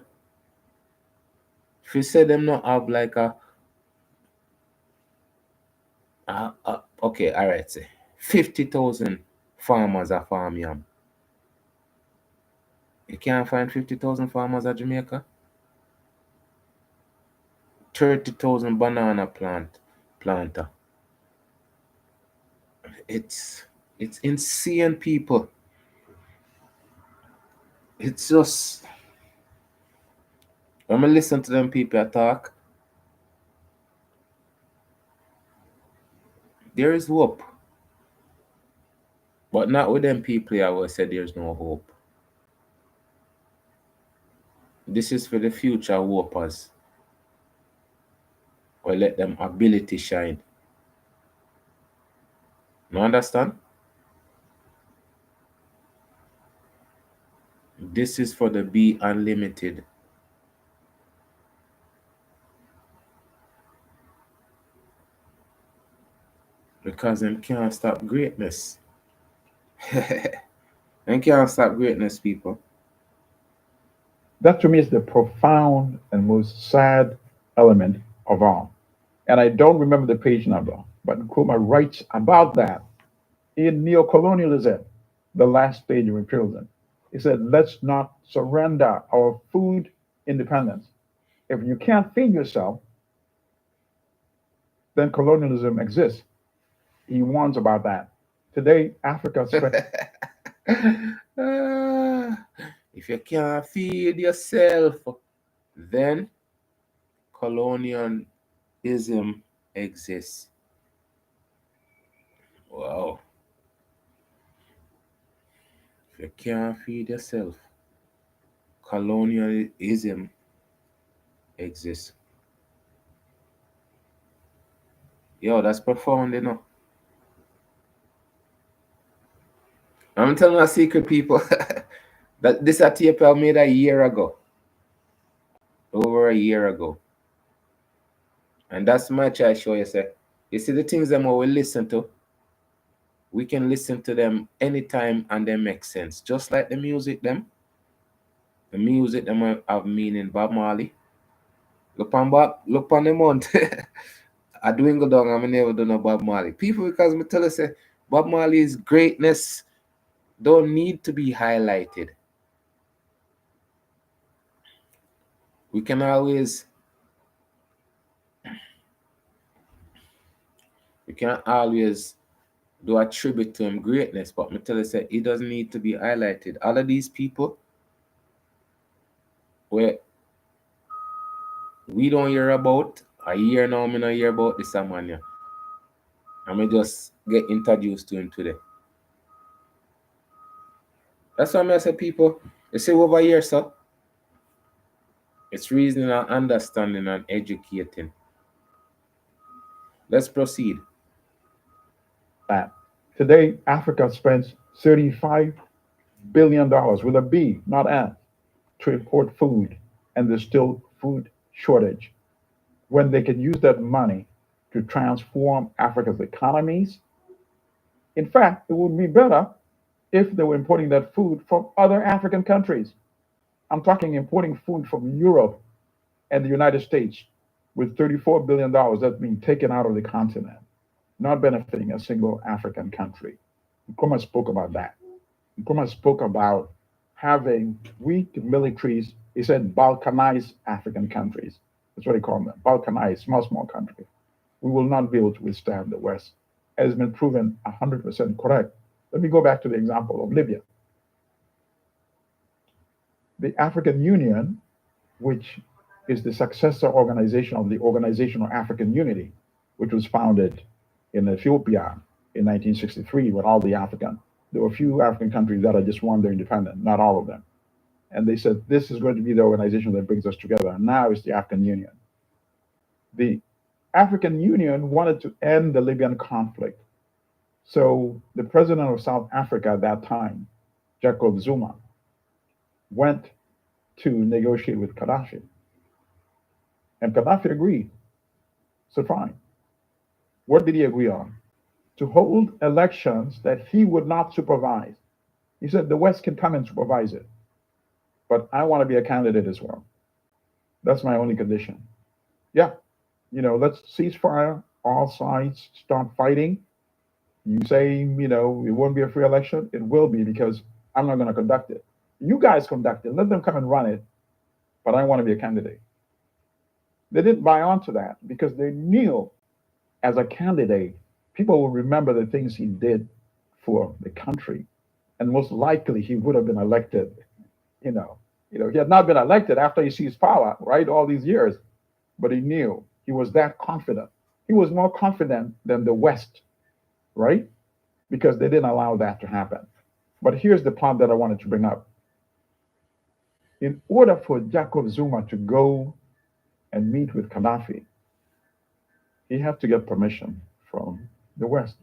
If you say them not have like okay, all right, say 50,000 farmers are farm yam. You can't find 50,000 farmers at Jamaica. 30,000 banana planter. It's insane, people. It's just when I listen to them people talk, there is hope. But not with them people I will say there's no hope. This is for the future hopers. Or let them ability shine. You understand? This is for the Be Unlimited. Because them can't stop greatness. Them can't stop greatness, people. That to me is the profound and most sad element of all. And I don't remember the page number, but Nkrumah writes about that in Neocolonialism, the last stage of imperialism. He said, let's not surrender our food independence. If you can't feed yourself, then colonialism exists. He warns about that. Today, Africa spends Ah, if you can't feed yourself, then colonialism exists. Wow. If you can't feed yourself, colonialism exists. Yo, that's profound, you know. I'm telling you a secret, people. That this a tape I made a year ago, over a year ago, and that's much I show you. Say, you see the things that we listen to, we can listen to them anytime and they make sense. Just like the music, them have meaning. Bob Marley, look on the month. I doing go down. I never done a Bob Marley. People because me tell you say Bob Marley's greatness don't need to be highlighted. We can always do a tribute to him greatness, but me tell you say he doesn't need to be highlighted. All of these people where we don't hear about a year now, me not hear about this man here. I may just get introduced to him today. That's why I say people, you see over here, so it's reasoning and understanding and educating. Let's proceed. that. Today, Africa spends $35 billion with a B, not F, to import food, and there's still food shortage. When they can use that money to transform Africa's economies, in fact, it would be better if they were importing that food from other African countries. I'm talking importing food from Europe and the United States with $34 billion that's being taken out of the continent, not benefiting a single African country. Nkrumah spoke about that. Nkrumah spoke about having weak militaries. He said Balkanized African countries. That's what he called them. Balkanized, small countries. We will not be able to withstand the West. It has been proven 100% correct. Let me go back to the example of Libya. The African Union, which is the successor organization of the Organization of African Unity, which was founded in Ethiopia in 1963 with all the African. There were a few African countries that had just won their independence, not all of them. And they said, this is going to be the organization that brings us together. And now it's the African Union. The African Union wanted to end the Libyan conflict. So the president of South Africa at that time, Jacob Zuma, went to negotiate with Gaddafi. And Gaddafi agreed. So fine. What did he agree on? To hold elections that he would not supervise. He said the West can come and supervise it, but I want to be a candidate as well. That's my only condition. Yeah, let's cease fire, all sides start fighting. You say, it won't be a free election. It will be because I'm not going to conduct it. You guys conduct it. Let them come and run it, but I want to be a candidate. They didn't buy onto that because they knew as a candidate, people will remember the things he did for the country. And most likely he would have been elected. He had not been elected after he seized power, right? All these years. But he knew he was that confident. He was more confident than the West, right? Because they didn't allow that to happen. But here's the part that I wanted to bring up. In order for Jacob Zuma to go and meet with Gaddafi, he had to get permission from the West,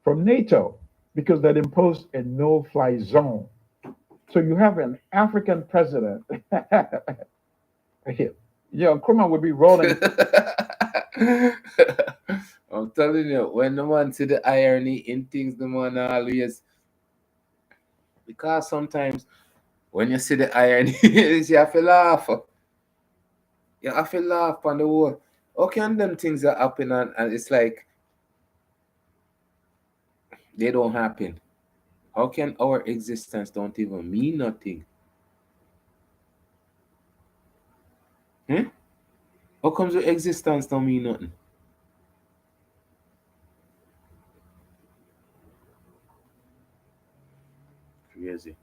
from NATO, because that imposed a no-fly zone. So you have an African president. Nkrumah would be rolling. I'm telling you, when the man see the irony in things, the man always, because sometimes when you see the irony, you have to laugh. You have to laugh on the whole. How can them things that happen and it's like they don't happen? How can our existence don't even mean nothing? How comes your existence don't mean nothing? Crazy.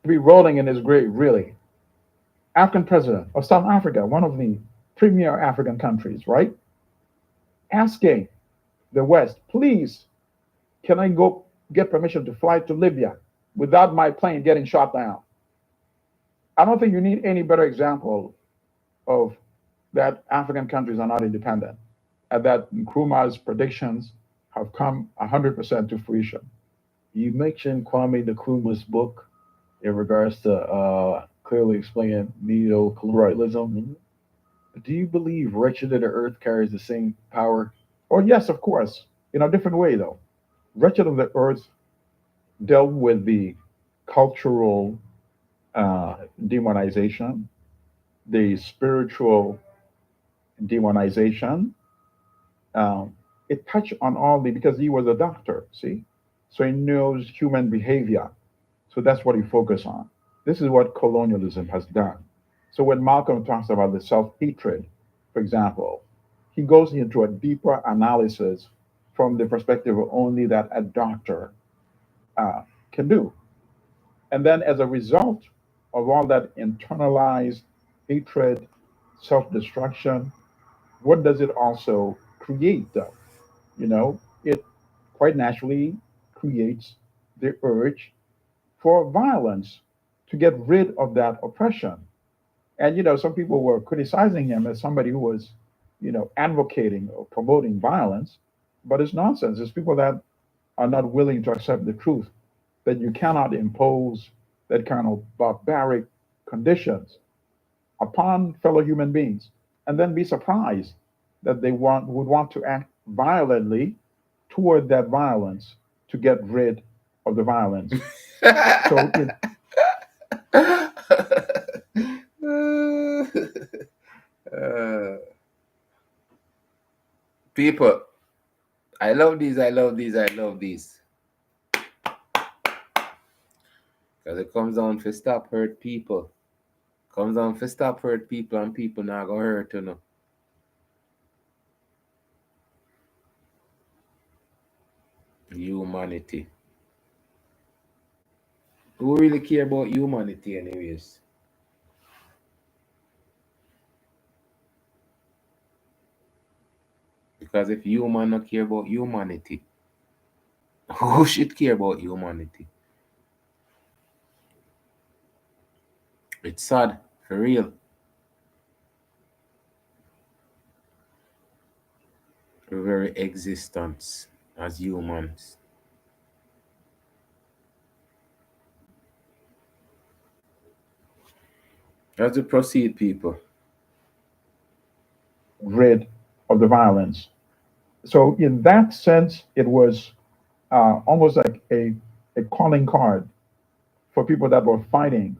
Be rolling in his grave, really. African president of South Africa, one of the premier African countries, right? Asking the West, please, can I go get permission to fly to Libya without my plane getting shot down? I don't think you need any better example of that African countries are not independent and that Nkrumah's predictions have come 100% to fruition. You mentioned Kwame Nkrumah's book in regards to clearly explaining neo-colonialism. Mhm. Do you believe Wretched of the Earth carries the same power? Oh, yes, of course, in a different way, though. Wretched of the Earth dealt with the cultural demonization, the spiritual demonization. Um, it touched on all the, because he was a doctor, see? So he knows human behavior. So that's what he focused on. This is what colonialism has done. So when Malcolm talks about the self-hatred, for example, he goes into a deeper analysis from the perspective of only that a doctor uh, can do. And then as a result of all that internalized hatred, self-destruction, what does it also create though? It quite naturally creates the urge for violence to get rid of that oppression. And some people were criticizing him as somebody who was, advocating or promoting violence, but it's nonsense. It's people that are not willing to accept the truth that you cannot impose that kind of barbaric conditions upon fellow human beings and then be surprised that they would want to act violently toward that violence to get rid of the violence. So Uh, people, I love these, I love these, I love these. Because it comes down to stop hurt people. Comes down to stop hurt people and people not gonna hurt you know. Humanity. Who really care about humanity anyways? Because if human not care about humanity, who should care about humanity? It's sad, for real. Our very existence as humans. As we proceed, people. rid of the violence. So in that sense, it was almost like a calling card for people that were fighting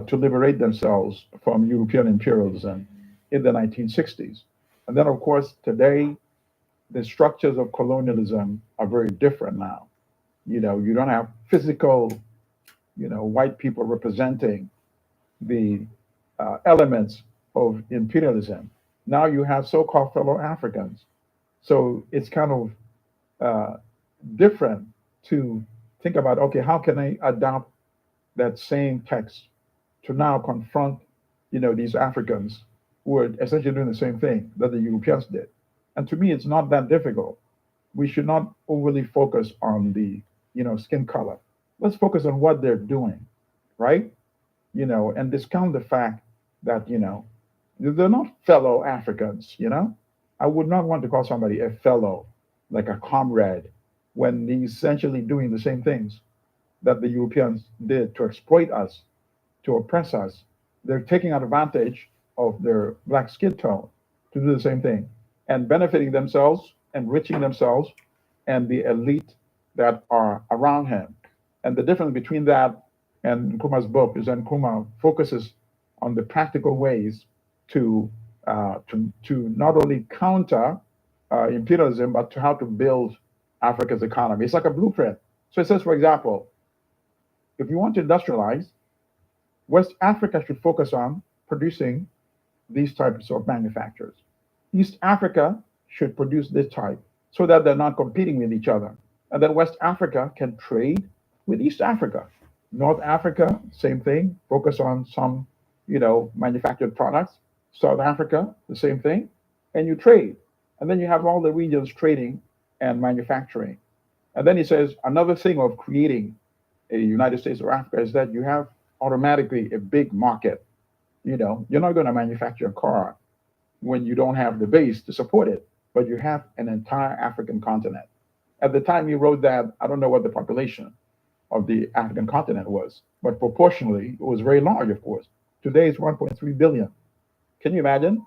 to liberate themselves from European imperialism in the 1960s. And then, of course, today, the structures of colonialism are very different now. You don't have physical, white people representing the elements of imperialism. Now you have so-called fellow Africans. So it's kind of uh, different to think about, okay, how can I adopt that same text to now confront, these Africans who are essentially doing the same thing that the Europeans did. And to me, it's not that difficult. We should not overly focus on the, skin color. Let's focus on what they're doing, right? And discount the fact that, they're not fellow Africans, I would not want to call somebody a fellow, like a comrade, when he's essentially doing the same things that the Europeans did to exploit us, to oppress us. They're taking advantage of their black skin tone to do the same thing and benefiting themselves, enriching themselves, and the elite that are around him. And the difference between that and Nkrumah's book is that Nkrumah focuses on the practical ways to not only counter imperialism, but to how to build Africa's economy. It's like a blueprint. So it says, for example, if you want to industrialize, West Africa should focus on producing these types of manufacturers. East Africa should produce this type so that they're not competing with each other. And then West Africa can trade with East Africa. North Africa, same thing, focus on some, manufactured products. South Africa, the same thing, and you trade. And then you have all the regions trading and manufacturing. And then he says another thing of creating a United States of Africa is that you have automatically a big market. You're not going to manufacture a car when you don't have the base to support it, but you have an entire African continent. At the time he wrote that, I don't know what the population of the African continent was, but proportionally, it was very large, of course. Today it's 1.3 billion. Can you imagine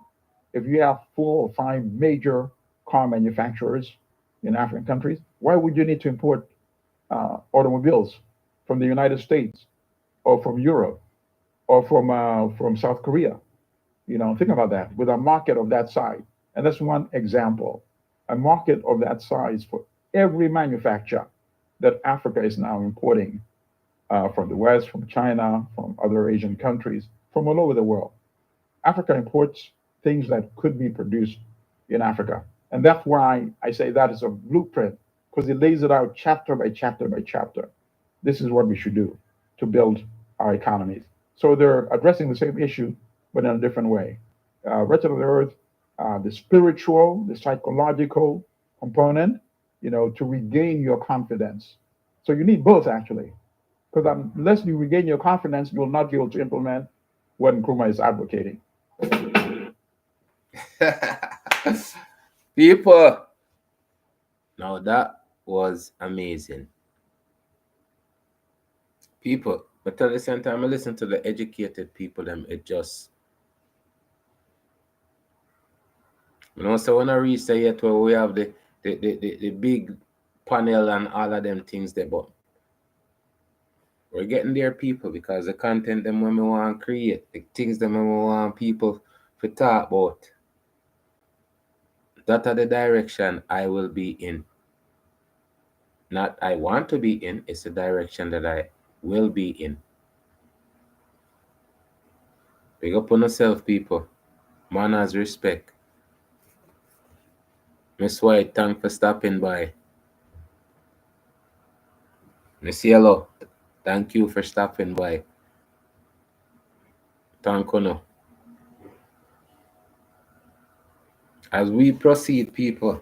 if you have 4 or 5 major car manufacturers in African countries? Why would you need to import automobiles from the United States or from Europe or from South Korea? Think about that. With a market of that size, and that's one example, a market of that size for every manufacturer that Africa is now importing from the West, from China, from other Asian countries, from all over the world. Africa imports things that could be produced in Africa. And that's why I say that is a blueprint, because it lays it out chapter by chapter by chapter. This is what we should do to build our economies. So they're addressing the same issue, but in a different way. Wretched of the earth, the spiritual, the psychological component, to regain your confidence. So you need both, actually, because unless you regain your confidence, you will not be able to implement what Nkrumah is advocating. People, now that was amazing. People, but at the same time, I listen to the educated people, it just, so when I reach the yet where we have the big panel and all of them things there, but we're getting there, people, because the content them when we want to create, the things them when we want people to talk about, that are the direction I will be in. Not I want to be in, it's the direction that I will be in. Big up on yourself, people. Manners, respect. Miss White, thanks for stopping by. Miss Yellow, thank you for stopping by. Thank you. As we proceed, people.